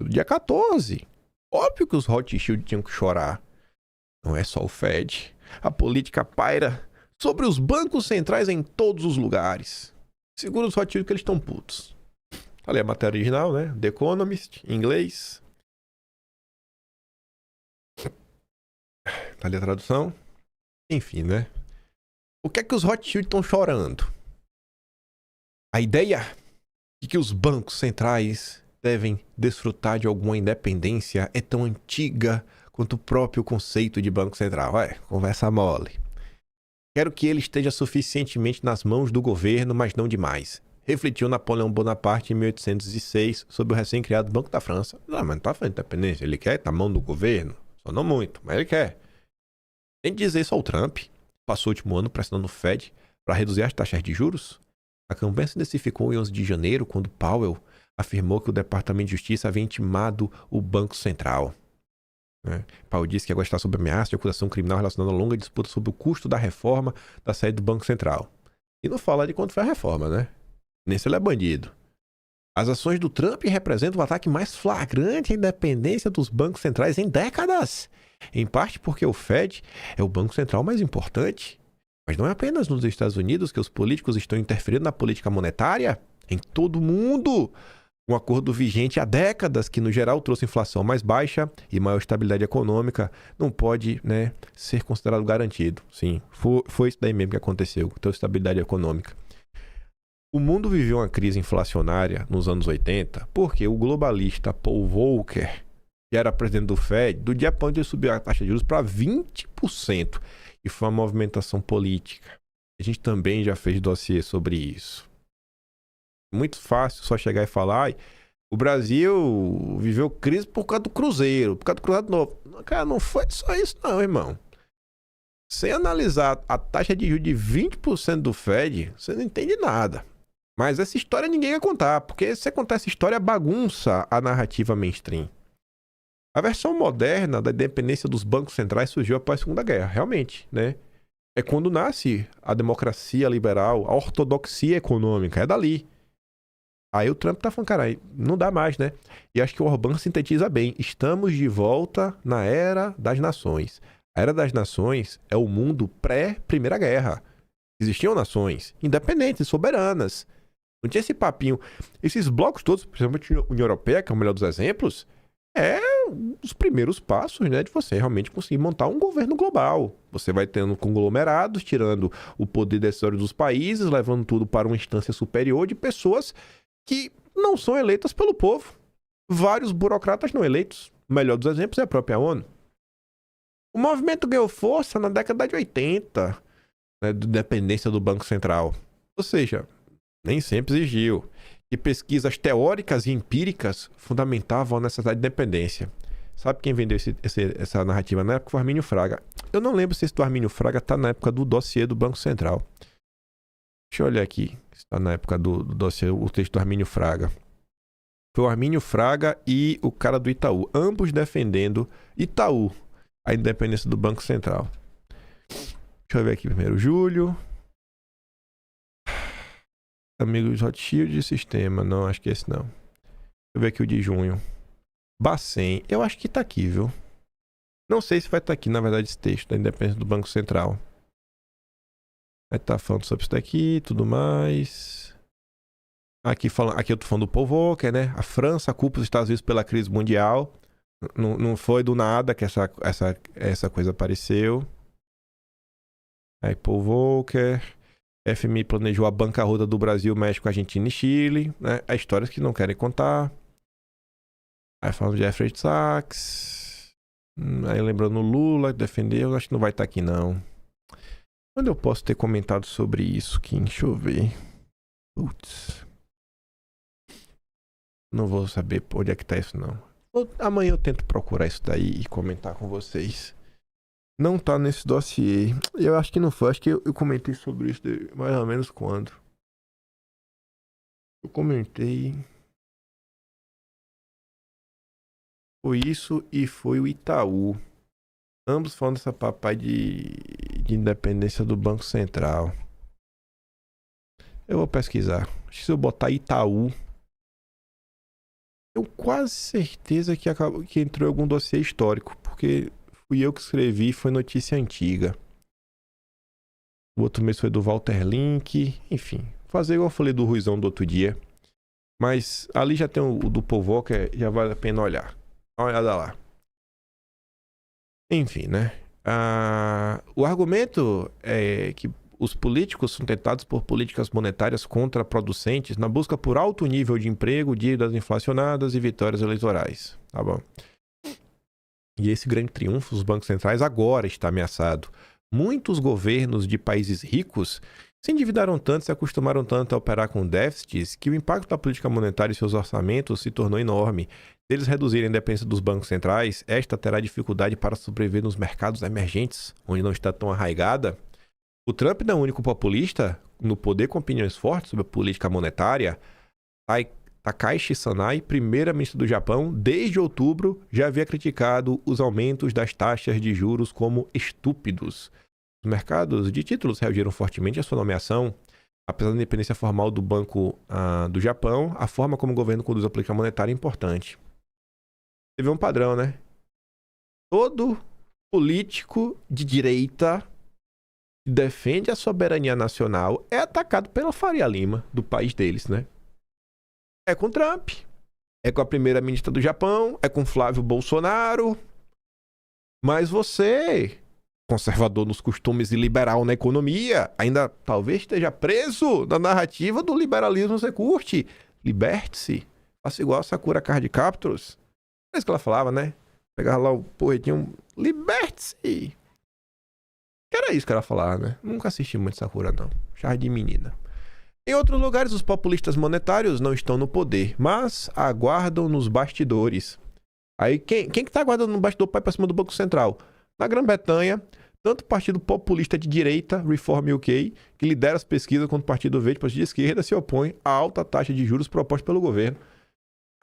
Do dia 14. Óbvio que os Rothschild tinham que chorar. Não é só o Fed. A política paira sobre os bancos centrais em todos os lugares. Segura os Rothschild que eles estão putos. Tá ali a matéria original, né? The Economist, em inglês. Tá ali a tradução. Enfim, né? O que é que os Rothschild estão chorando? A ideia de que os bancos centrais devem desfrutar de alguma independência é tão antiga quanto o próprio conceito de Banco Central. Conversa mole. Quero que ele esteja suficientemente nas mãos do governo, mas não demais. Refletiu Napoleão Bonaparte em 1806 sobre o recém-criado Banco da França. Não, mas não tá falando de independência. Ele quer na mão do governo. Só não muito, mas ele quer. Tem de dizer isso ao Trump. Passou o último ano pressionando o Fed para reduzir as taxas de juros. A campanha se intensificou em 11 de janeiro, quando Powell afirmou que o Departamento de Justiça havia intimado o Banco Central. Powell disse que agora está sob ameaça de acusação criminal relacionada a longa disputa sobre o custo da reforma da saída do Banco Central. E não fala de quanto foi a reforma, né? Nem se ele é bandido. As ações do Trump representam o ataque mais flagrante à independência dos bancos centrais em décadas. Em parte porque o Fed é o banco central mais importante. Mas não é apenas nos Estados Unidos que os políticos estão interferindo na política monetária. Em todo o mundo. Um acordo vigente há décadas que, no geral, trouxe inflação mais baixa e maior estabilidade econômica, não pode, ser considerado garantido. Sim, foi isso daí mesmo que aconteceu, com a estabilidade econômica. O mundo viveu uma crise inflacionária nos anos 80 porque o globalista Paul Volcker, que era presidente do Fed, do dia para onde ele subiu a taxa de juros para 20%. E foi uma movimentação política. A gente também já fez dossiê sobre isso. Muito fácil só chegar e falar: o Brasil viveu crise por causa do Cruzeiro, por causa do Cruzeiro novo. Cara, não foi só isso não, irmão. Sem analisar a taxa de juros de 20% do Fed, você não entende nada. Mas essa história ninguém quer contar, porque se você contar essa história, bagunça a narrativa mainstream. A versão moderna da independência dos bancos centrais surgiu após a Segunda Guerra, realmente, né? É quando nasce a democracia liberal, a ortodoxia econômica, é dali. Aí o Trump tá falando, cara, não dá mais, né? E acho que o Orbán sintetiza bem. Estamos de volta na Era das Nações. A Era das Nações é o mundo pré-Primeira Guerra. Existiam nações independentes, soberanas. Não tinha esse papinho. Esses blocos todos, principalmente a União Europeia, que é o melhor dos exemplos, é os primeiros passos, né, de você realmente conseguir montar um governo global. Você vai tendo conglomerados, tirando o poder decisório dos países, levando tudo para uma instância superior de pessoas que não são eleitas pelo povo. Vários burocratas não eleitos. O melhor dos exemplos é a própria ONU. O movimento ganhou força na década de 80, né, de dependência do Banco Central. Ou seja, nem sempre exigiu. E pesquisas teóricas e empíricas fundamentavam a necessidade de independência. Sabe quem vendeu essa narrativa na época? Foi o Armínio Fraga. Eu não lembro se esse do Armínio Fraga está na época do dossiê do Banco Central. Deixa eu olhar aqui. Está na época do dossiê, o texto do Armínio Fraga. Foi o Armínio Fraga e o cara do Itaú. Ambos defendendo Itaú, a independência do Banco Central. Deixa eu ver aqui primeiro. Júlio. Amigos Rothschild Sistema. Não, acho que esse não. Deixa eu ver aqui o de junho. Bacen. Eu acho que tá aqui, viu? Não sei se vai estar aqui, na verdade, esse texto da independência do Banco Central. Vai estar falando sobre isso daqui e tudo mais. Aqui eu tô falando do Paul Volcker, né? A França culpa os Estados Unidos pela crise mundial. Não foi do nada que essa coisa apareceu. Aí Paul Volcker. FMI planejou a bancarrota do Brasil, México, Argentina e Chile, né? Há histórias que não querem contar. Aí falam de Jeffrey Sachs. Aí lembrando o Lula, que defendeu, acho que não vai estar aqui não. Quando eu posso ter comentado sobre isso, Kim? Deixa eu ver. Putz. Não vou saber onde é que tá isso não. Amanhã eu tento procurar isso daí e comentar com vocês. Não tá nesse dossiê. Eu acho que não foi. Acho que eu comentei sobre isso mais ou menos quando. Eu comentei. Foi isso e foi o Itaú. Ambos falam dessa papai de independência do Banco Central. Eu vou pesquisar. Acho que se eu botar Itaú, eu quase certeza que entrou em algum dossiê histórico, porque fui eu que escrevi, foi notícia antiga. O outro mês foi do Walter Link, enfim. Fazer igual eu falei do Ruizão do outro dia. Mas ali já tem o do Povo, que já vale a pena olhar. Dá uma olhada lá. Enfim, né? O argumento é que os políticos são tentados por políticas monetárias contraproducentes na busca por alto nível de emprego, dívidas inflacionadas e vitórias eleitorais. Tá bom? E esse grande triunfo dos bancos centrais agora está ameaçado. Muitos governos de países ricos se endividaram tanto, se acostumaram tanto a operar com déficits, que o impacto da política monetária em seus orçamentos se tornou enorme. Se eles reduzirem a dependência dos bancos centrais, esta terá dificuldade para sobreviver nos mercados emergentes, onde não está tão arraigada. O Trump não é o único populista no poder com opiniões fortes sobre a política monetária. Takaichi Sanai, primeira-ministra do Japão, desde outubro, já havia criticado os aumentos das taxas de juros como estúpidos. Os mercados de títulos reagiram fortemente à sua nomeação. Apesar da independência formal do Banco do Japão, a forma como o governo conduz a política monetária é importante. Você vê um padrão, né? Todo político de direita que defende a soberania nacional é atacado pela Faria Lima, do país deles, né? É com Trump, é com a primeira-ministra do Japão, é com Flávio Bolsonaro. Mas você, conservador nos costumes e liberal na economia, ainda talvez esteja preso na narrativa do liberalismo que você curte. Liberte-se. Faça igual a Sakura Card Captors. É isso que ela falava, né? Pegava lá o porretinho. Liberte-se. Que era isso que ela falava, né? Nunca assisti muito Sakura, não. Charme de menina. Em outros lugares, os populistas monetários não estão no poder, mas aguardam nos bastidores. Aí, quem que tá aguardando no bastidor para ir pra cima do Banco Central? Na Grã-Bretanha, tanto o Partido Populista de Direita, Reform UK, que lidera as pesquisas, quanto o Partido Verde, Partido de Esquerda, se opõe à alta taxa de juros proposta pelo governo.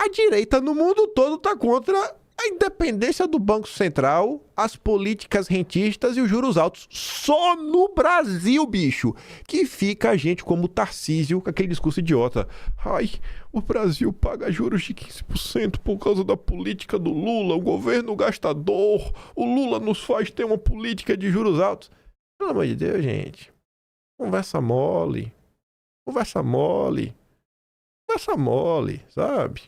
A direita no mundo todo está contra a independência do Banco Central, as políticas rentistas e os juros altos. Só no Brasil, bicho, que fica a gente como Tarcísio com aquele discurso idiota. Ai, o Brasil paga juros de 15% por causa da política do Lula, o governo gastador, o Lula nos faz ter uma política de juros altos. Pelo amor de Deus, gente. Conversa mole. Conversa mole. Conversa mole, sabe?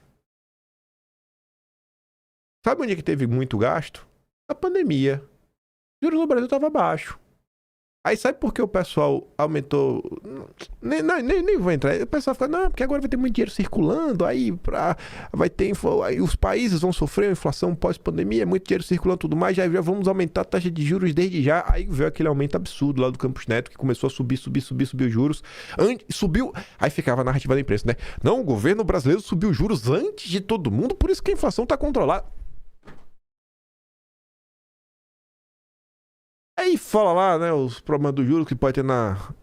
Sabe onde é que teve muito gasto? Na pandemia. O juros no Brasil estava baixo. Aí sabe por que o pessoal aumentou? Nem vou entrar. O pessoal fica, não, porque agora vai ter muito dinheiro circulando, aí vai ter aí os países vão sofrer uma inflação pós-pandemia, muito dinheiro circulando e tudo mais, já vamos aumentar a taxa de juros desde já. Aí veio aquele aumento absurdo lá do Campos Neto, que começou a subir os juros. Subiu, aí ficava a narrativa da imprensa, né? Não, o governo brasileiro subiu os juros antes de todo mundo, por isso que a inflação está controlada. Aí fala lá, né, os problemas do juros que pode ter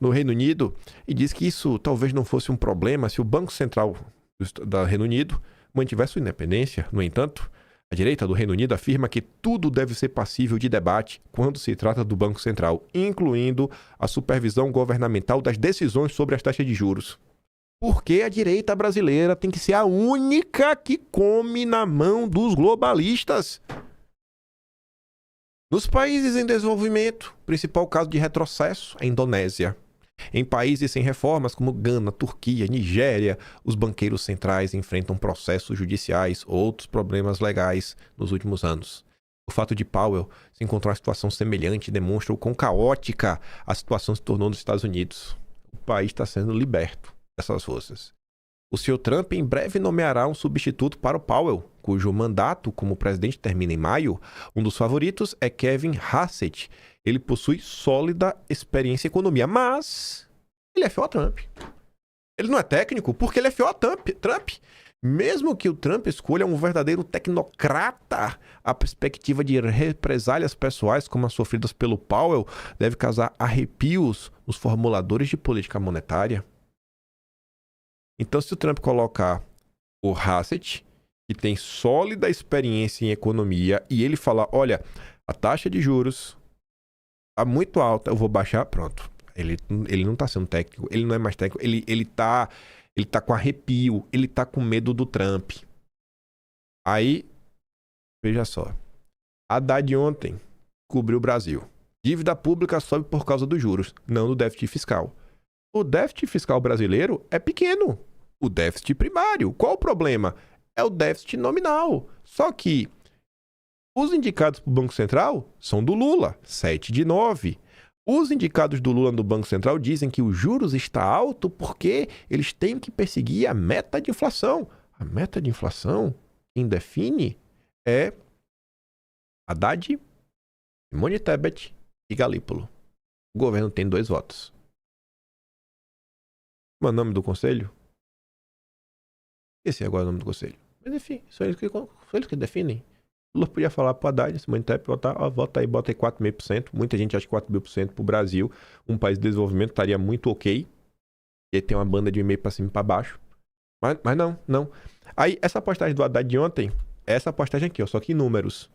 no Reino Unido e diz que isso talvez não fosse um problema se o Banco Central do Reino Unido mantivesse sua independência. No entanto, a direita do Reino Unido afirma que tudo deve ser passível de debate quando se trata do Banco Central, incluindo a supervisão governamental das decisões sobre as taxas de juros. Porque a direita brasileira tem que ser a única que come na mão dos globalistas. Nos países em desenvolvimento, o principal caso de retrocesso é a Indonésia. Em países sem reformas como Gana, Turquia, Nigéria, os banqueiros centrais enfrentam processos judiciais ou outros problemas legais nos últimos anos. O fato de Powell se encontrar em uma situação semelhante demonstra o quão caótica a situação se tornou nos Estados Unidos. o país está sendo liberto dessas forças. O senhor Trump em breve nomeará um substituto para o Powell, cujo mandato como presidente termina em maio. Um dos favoritos é Kevin Hassett. Ele possui sólida experiência em economia, mas ele é fiel a Trump. Ele não é técnico porque ele é fiel a Trump. Mesmo que o Trump escolha um verdadeiro tecnocrata, a perspectiva de represálias pessoais como as sofridas pelo Powell deve causar arrepios nos formuladores de política monetária. Então, se o Trump colocar o Hassett, que tem sólida experiência em economia, e ele falar, olha, a taxa de juros está muito alta, eu vou baixar, pronto. Ele não está sendo técnico, ele não é mais técnico, ele tá com arrepio, ele tá com medo do Trump. Aí, veja só. Haddad ontem cobriu o Brasil. Dívida pública sobe por causa dos juros, não do déficit fiscal. O déficit fiscal brasileiro é pequeno. O déficit primário, qual o problema? É o déficit nominal. Só que os indicados para o Banco Central são do Lula, 7 de 9. Os indicados do Lula no Banco Central dizem que os juros está alto porque eles têm que perseguir a meta de inflação. A meta de inflação, quem define é Haddad, Simone Tebet e Galípolo. O governo tem 2 votos. Qual é o nome do conselho? Esse é agora o nome do conselho. Mas enfim, são eles que definem. O Lula podia falar para o Haddad, Simone Tebet, vota aí 4,5%. Muita gente acha que 4,5% para o Brasil, um país de desenvolvimento, estaria muito ok. E aí tem uma banda de 1,5% para cima e para baixo. Mas não. Aí, essa postagem do Haddad de ontem, essa postagem aqui, ó, só que em números.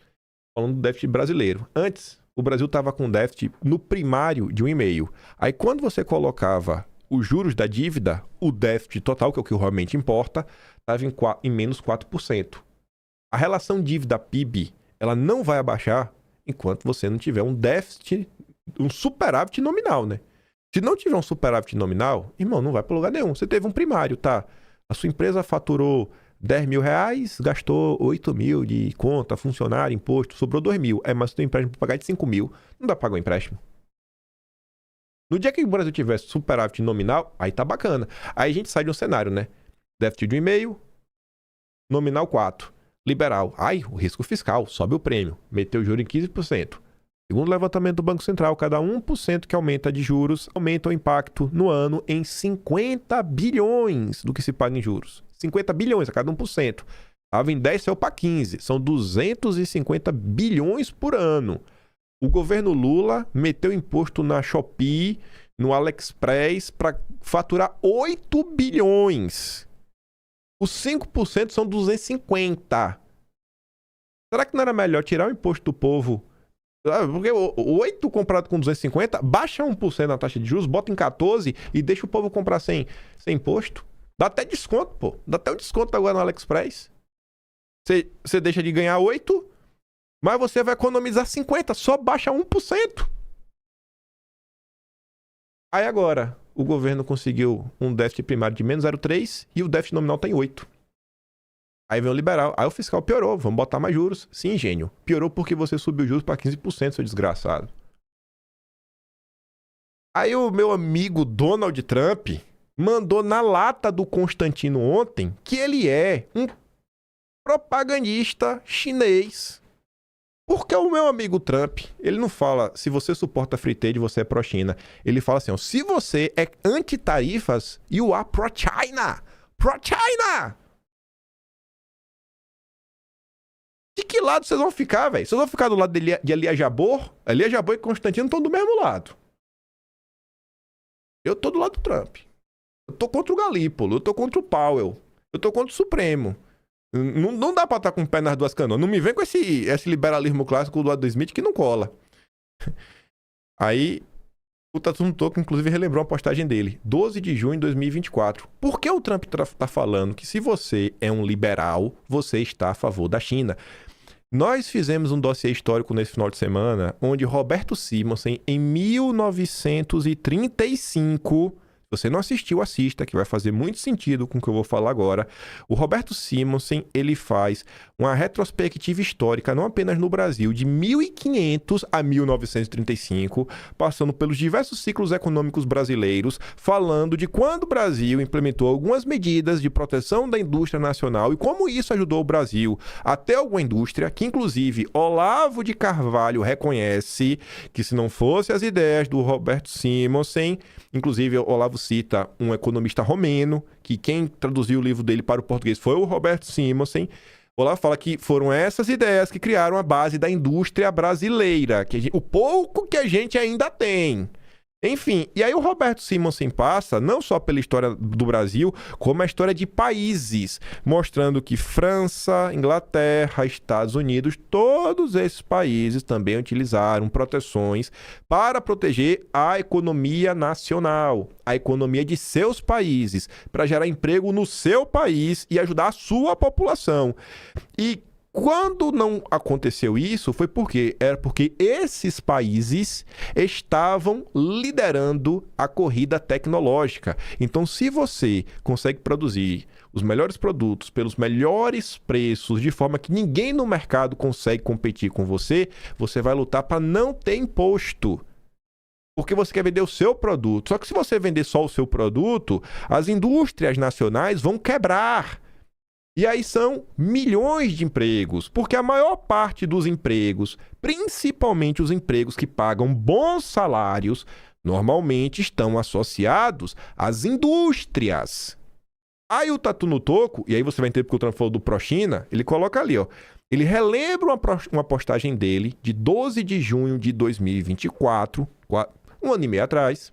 Falando do déficit brasileiro. Antes, o Brasil estava com déficit no primário de 1,5%. Aí, quando você colocava os juros da dívida, o déficit total, que é o que realmente importa, estava em menos 4%. A relação dívida-PIB, ela não vai abaixar enquanto você não tiver um déficit, um superávit nominal, né? Se não tiver um superávit nominal, irmão, não vai para lugar nenhum. Você teve um primário, tá? A sua empresa faturou 10 mil reais, gastou 8 mil de conta, funcionário, imposto, sobrou 2 mil. Mas você tem um empréstimo para pagar de 5 mil. Não dá para pagar o empréstimo. No dia que o Brasil tiver superávit nominal, aí tá bacana. Aí a gente sai de um cenário, né? Déficit de 1,5, nominal 4. Liberal. Ai, o risco fiscal, sobe o prêmio. Meteu o juro em 15%. Segundo o levantamento do Banco Central, cada 1% que aumenta de juros aumenta o impacto no ano em 50 bilhões do que se paga em juros. 50 bilhões a cada 1%. Estava em 10, saiu para 15. São 250 bilhões por ano. O governo Lula meteu imposto na Shopee, no AliExpress, para faturar 8 bilhões. Os 5% são 250. Será que não era melhor tirar o imposto do povo? Porque 8 comprado com 250, baixa 1% na taxa de juros, bota em 14 e deixa o povo comprar sem imposto. Dá até desconto, pô. Dá até um desconto agora no AliExpress. Você deixa de ganhar 8, mas você vai economizar 50, só baixa 1%. Aí agora, o governo conseguiu um déficit primário de menos 0,3 e o déficit nominal tem 8. Aí vem o liberal. Aí o fiscal piorou. Vamos botar mais juros. Sim, gênio. Piorou porque você subiu juros para 15%, seu desgraçado. Aí o meu amigo Donald Trump mandou na lata do Constantino ontem que ele é um propagandista chinês. Porque o meu amigo Trump, ele não fala se você suporta free trade, você é pró-China. Ele fala assim, ó, se você é anti-tarifas, you are pró-China. Pró-China! De que lado vocês vão ficar, velho? Vocês vão ficar do lado de Elia Jabor? Elia Jabor e Constantino estão do mesmo lado. Eu tô do lado do Trump. Eu tô contra o Galípolo, eu tô contra o Powell, eu tô contra o Supremo. Não dá pra estar com o pé nas duas canoas. Não me vem com esse liberalismo clássico do lado do Smith que não cola. Aí, o Tatsuno Toko, inclusive, relembrou uma postagem dele. 12 de junho de 2024. Por que o Trump tá falando que se você é um liberal, você está a favor da China? Nós fizemos um dossiê histórico nesse final de semana, onde Roberto Simonsen, em 1935, Se você não assistiu, assista, que vai fazer muito sentido com o que eu vou falar agora. O Roberto Simonsen, ele faz uma retrospectiva histórica, não apenas no Brasil, de 1500 a 1935, passando pelos diversos ciclos econômicos brasileiros, falando de quando o Brasil implementou algumas medidas de proteção da indústria nacional e como isso ajudou o Brasil até alguma indústria, que inclusive Olavo de Carvalho reconhece que se não fosse as ideias do Roberto Simonsen, inclusive Olavo cita um economista romeno, que quem traduziu o livro dele para o português foi o Roberto Simonsen. Olavo fala que foram essas ideias que criaram a base da indústria brasileira, o pouco que a gente ainda tem. Enfim, e aí o Roberto Simonsen passa não só pela história do Brasil, como a história de países, mostrando que França, Inglaterra, Estados Unidos, todos esses países também utilizaram proteções para proteger a economia nacional, a economia de seus países, para gerar emprego no seu país e ajudar a sua população. E quando não aconteceu isso, foi porque esses países estavam liderando a corrida tecnológica. Então, se você consegue produzir os melhores produtos pelos melhores preços, de forma que ninguém no mercado consegue competir com você, você vai lutar para não ter imposto. Porque você quer vender o seu produto. Só que se você vender só o seu produto, as indústrias nacionais vão quebrar. E aí são milhões de empregos, porque a maior parte dos empregos, principalmente os empregos que pagam bons salários, normalmente estão associados às indústrias. Aí o Tatu no Toco, e aí você vai entender porque o Trump falou do Prochina, ele coloca ali, ó. Ele relembra uma postagem dele de 12 de junho de 2024, um ano e meio atrás.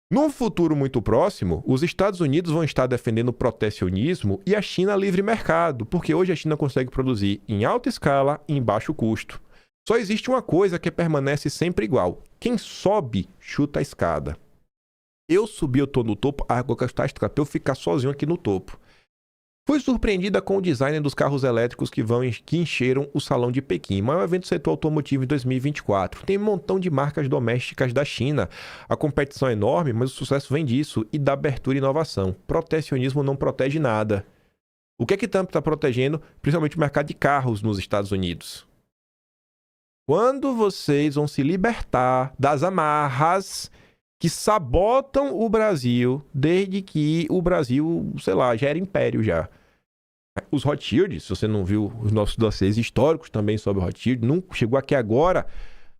Num futuro muito próximo, os Estados Unidos vão estar defendendo o protecionismo e a China livre mercado, porque hoje a China consegue produzir em alta escala e em baixo custo. Só existe uma coisa que permanece sempre igual. Quem sobe, chuta a escada. Eu subi, eu tô no topo, agora eu ficar sozinho aqui no topo. Fui surpreendida com o design dos carros elétricos que encheram o Salão de Pequim, maior evento do setor automotivo em 2024. Tem um montão de marcas domésticas da China. A competição é enorme, mas o sucesso vem disso e da abertura e inovação. Protecionismo não protege nada. O que é que Trump está protegendo? Principalmente o mercado de carros nos Estados Unidos. Quando vocês vão se libertar das amarras que sabotam o Brasil desde que o Brasil, sei lá, já era império já. Os Rothschild, se você não viu os nossos dossiês históricos também sobre o Rothschild, não chegou aqui agora.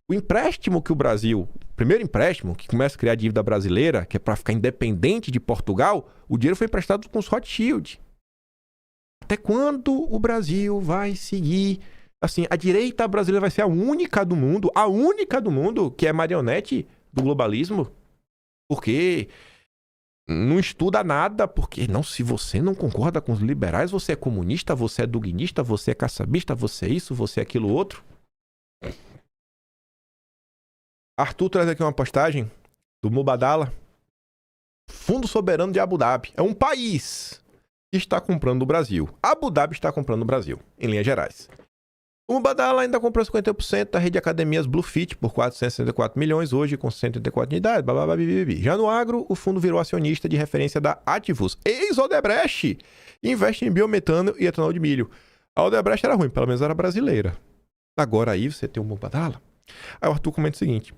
O empréstimo que o Brasil, o primeiro empréstimo que começa a criar a dívida brasileira, que é para ficar independente de Portugal, o dinheiro foi emprestado com os Rothschild. Até quando o Brasil vai seguir? Assim, a direita brasileira vai ser a única do mundo que é marionete do globalismo? Porque não estuda nada, porque não, se você não concorda com os liberais, você é comunista, você é duguinista, você é caçabista, você é isso, você é aquilo outro. Arthur traz aqui uma postagem do Mubadala. Fundo Soberano de Abu Dhabi. É um país que está comprando o Brasil. Abu Dhabi está comprando o Brasil, em linhas gerais. O Mubadala ainda comprou 50% da rede de academias Bluefit por 464 milhões, hoje com 184 unidades. Já no agro, o fundo virou acionista de referência da Ativus, ex-Odebrecht, e investe em biometano e etanol de milho. A Odebrecht era ruim, pelo menos era brasileira. Agora aí você tem o Mubadala. Aí o Arthur comenta o seguinte,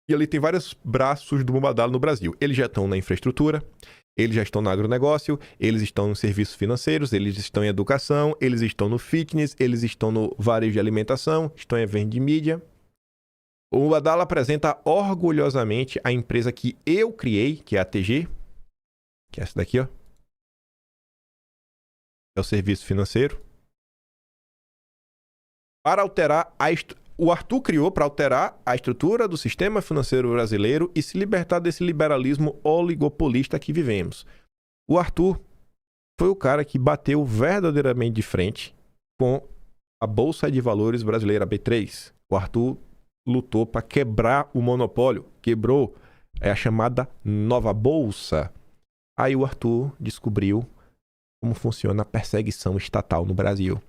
e ali tem vários braços do Mubadala no Brasil. Eles já estão na infraestrutura, eles já estão no agronegócio, eles estão nos serviços financeiros, eles estão em educação, eles estão no fitness, eles estão no varejo de alimentação, estão em evento de mídia. O Mubadala apresenta orgulhosamente a empresa que eu criei, que é a ATG, que é essa daqui, ó. É o serviço financeiro. Para alterar o Arthur criou para alterar a estrutura do sistema financeiro brasileiro e se libertar desse liberalismo oligopolista que vivemos. O Arthur foi o cara que bateu verdadeiramente de frente com a Bolsa de Valores brasileira, B3. O Arthur lutou para quebrar o monopólio, quebrou a chamada nova Bolsa. Aí o Arthur descobriu como funciona a perseguição estatal no Brasil.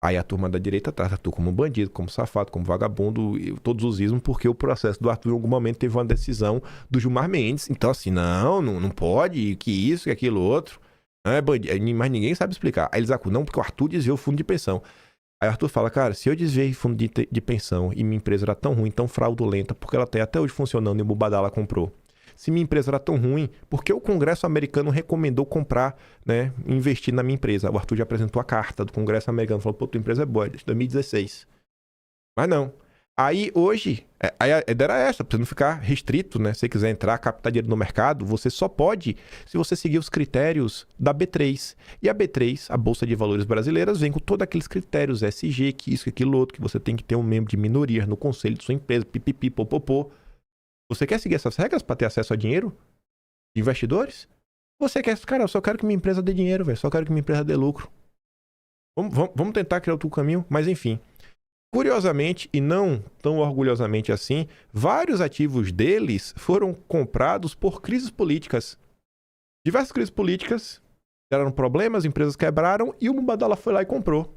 Aí a turma da direita trata Arthur como bandido, como safado, como vagabundo, e todos os ismos, porque o processo do Arthur em algum momento teve uma decisão do Gilmar Mendes. Então assim, não pode, que isso, que aquilo, outro. Não é bandido, mas ninguém sabe explicar. Aí eles acusam, não, porque o Arthur desviou o fundo de pensão. Aí o Arthur fala, cara, se eu desviei fundo de pensão e minha empresa era tão ruim, tão fraudulenta, porque ela tem até hoje funcionando e o Mubadala comprou. Se minha empresa era tão ruim, por que o Congresso americano recomendou comprar, né, investir na minha empresa? O Arthur já apresentou a carta do Congresso americano, falou, pô, tua empresa é boa, desde 2016. Mas não. Aí hoje, aí a ideia era essa, pra você não ficar restrito, né? Se você quiser entrar, captar dinheiro no mercado, você só pode se você seguir os critérios da B3. E a B3, a Bolsa de Valores Brasileiras, vem com todos aqueles critérios, SG, que isso, que aquilo outro, que você tem que ter um membro de minoria no conselho de sua empresa, pipipi, popopô. Você quer seguir essas regras para ter acesso a dinheiro de investidores? Você quer, cara, eu só quero que minha empresa dê dinheiro, velho, só quero que minha empresa dê lucro. Vamos tentar criar outro caminho, mas enfim. Curiosamente, e não tão orgulhosamente assim, vários ativos deles foram comprados por crises políticas. Diversas crises políticas geraram problemas, empresas quebraram e o Mubadala foi lá e comprou.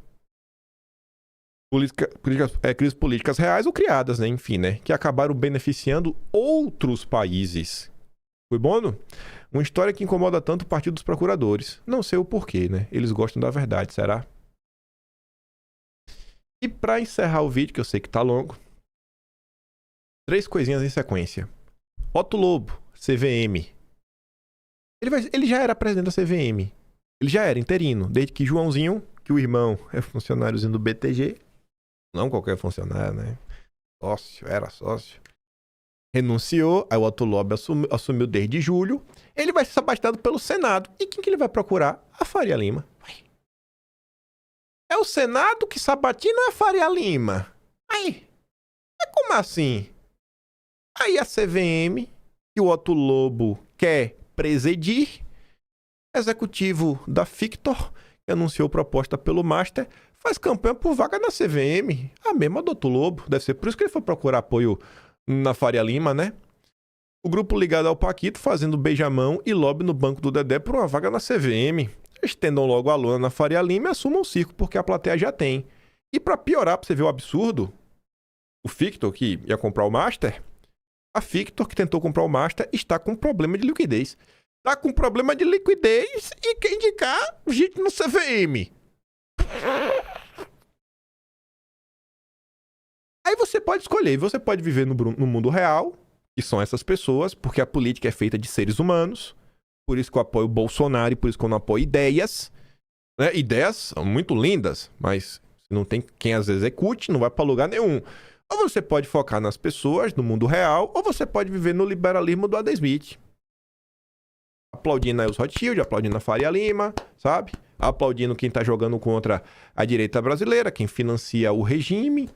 Crises políticas reais ou criadas, né? Enfim, né? Que acabaram beneficiando outros países. Foi bom? Uma história que incomoda tanto o Partido dos Procuradores. Não sei o porquê, né? Eles gostam da verdade, será? E para encerrar o vídeo, que eu sei que tá longo, 3 coisinhas em sequência. Otto Lobo, CVM. Ele já era presidente da CVM. Ele já era interino, desde que Joãozinho, que o irmão é funcionáriozinho do BTG, não qualquer funcionário, né? Era sócio. Renunciou, aí o Otto Lobo assumiu desde julho. Ele vai ser sabatiado pelo Senado. E quem que ele vai procurar? A Faria Lima. É o Senado que sabatina a Faria Lima. Aí, como assim? Aí a CVM, que o Otto Lobo quer presidir, executivo da Fictor, que anunciou proposta pelo Master, faz campanha por vaga na CVM. A mesma do Otto Lobo. Deve ser por isso que ele foi procurar apoio na Faria Lima, né? O grupo ligado ao Paquito fazendo beijamão e lobby no banco do Dedé por uma vaga na CVM. Estendam logo a lona na Faria Lima e assumam o circo, porque a plateia já tem. E pra piorar, pra você ver o absurdo, o Fictor, que ia comprar o Master, a Fictor, que tentou comprar o Master, está com problema de liquidez. Tá com problema de liquidez e quer indicar gente no CVM. Aí você pode escolher, você pode viver no mundo real, que são essas pessoas, porque a política é feita de seres humanos. Por isso que eu apoio o Bolsonaro e por isso que eu não apoio ideias. Né? Ideias são muito lindas, mas se não tem quem as execute, não vai para lugar nenhum. Ou você pode focar nas pessoas, no mundo real, ou você pode viver no liberalismo do Adam Smith. Aplaudindo aí os Rothschild, aplaudindo a Faria Lima, sabe? Aplaudindo quem tá jogando contra a direita brasileira, quem financia o regime.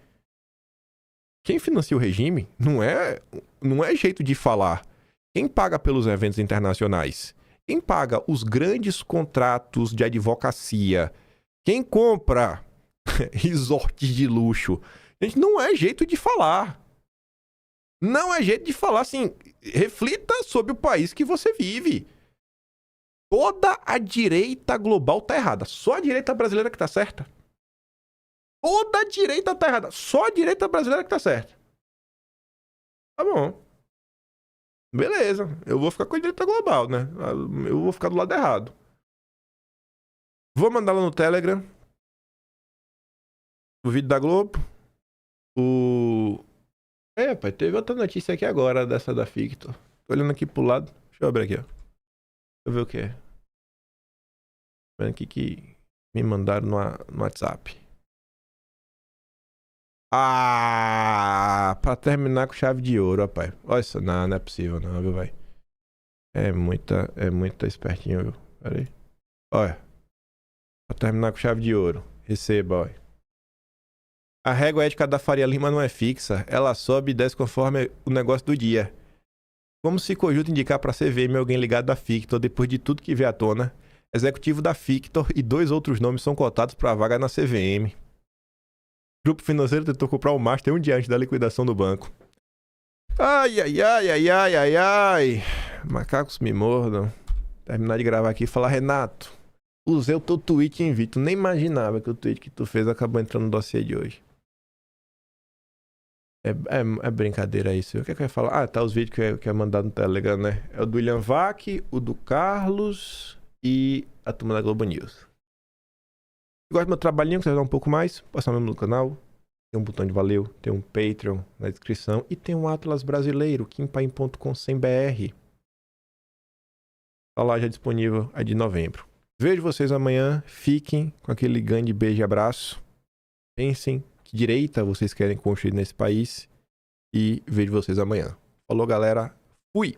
Quem financia o regime não é jeito de falar. Quem paga pelos eventos internacionais? Quem paga os grandes contratos de advocacia? Quem compra resorts de luxo? Gente, não é jeito de falar. Não é jeito de falar assim. Reflita sobre o país que você vive. Toda a direita global tá errada. Só a direita brasileira que tá certa. Toda a direita tá errada. Só a direita brasileira que tá certa. Tá bom. Beleza. Eu vou ficar com a direita global, né? Eu vou ficar do lado errado. Vou mandar lá no Telegram o vídeo da Globo. Pai, teve outra notícia aqui agora dessa da Fictor. Tô olhando aqui pro lado. Deixa eu abrir aqui, ó. Deixa eu ver o que é. Tô vendo aqui que me mandaram no WhatsApp. Pra terminar com chave de ouro, rapaz. Olha isso, não é possível não, viu, vai. É muita espertinho, viu. Pera aí. Olha. Pra terminar com chave de ouro. Receba, olha. A régua ética da Faria Lima não é fixa. Ela sobe e desce conforme o negócio do dia. Como se conjunto indicar pra CVM alguém ligado à Fictor depois de tudo que vê à tona. Executivo da Fictor e 2 outros nomes são cotados pra vaga na CVM. O grupo financeiro tentou comprar o Master um dia antes da liquidação do banco. Ai. Macacos me mordam. Terminar de gravar aqui e falar, Renato, Usei o teu tweet em vídeo. Tu nem imaginava que o tweet que tu fez acabou entrando no dossiê de hoje. É brincadeira isso. O que é que eu ia falar? Ah, tá os vídeos que é mandado no Telegram, né? É o do William Vac, o do Carlos e a turma da Globo News. Se gosta do meu trabalhinho, quiser dar um pouco mais, passa mesmo no canal. Tem um botão de valeu, tem um Patreon na descrição e tem um Atlas brasileiro, kimpaim.com.br. A loja disponível é de novembro. Vejo vocês amanhã. Fiquem com aquele grande beijo e abraço. Pensem que direita vocês querem construir nesse país. E vejo vocês amanhã. Falou, galera. Fui!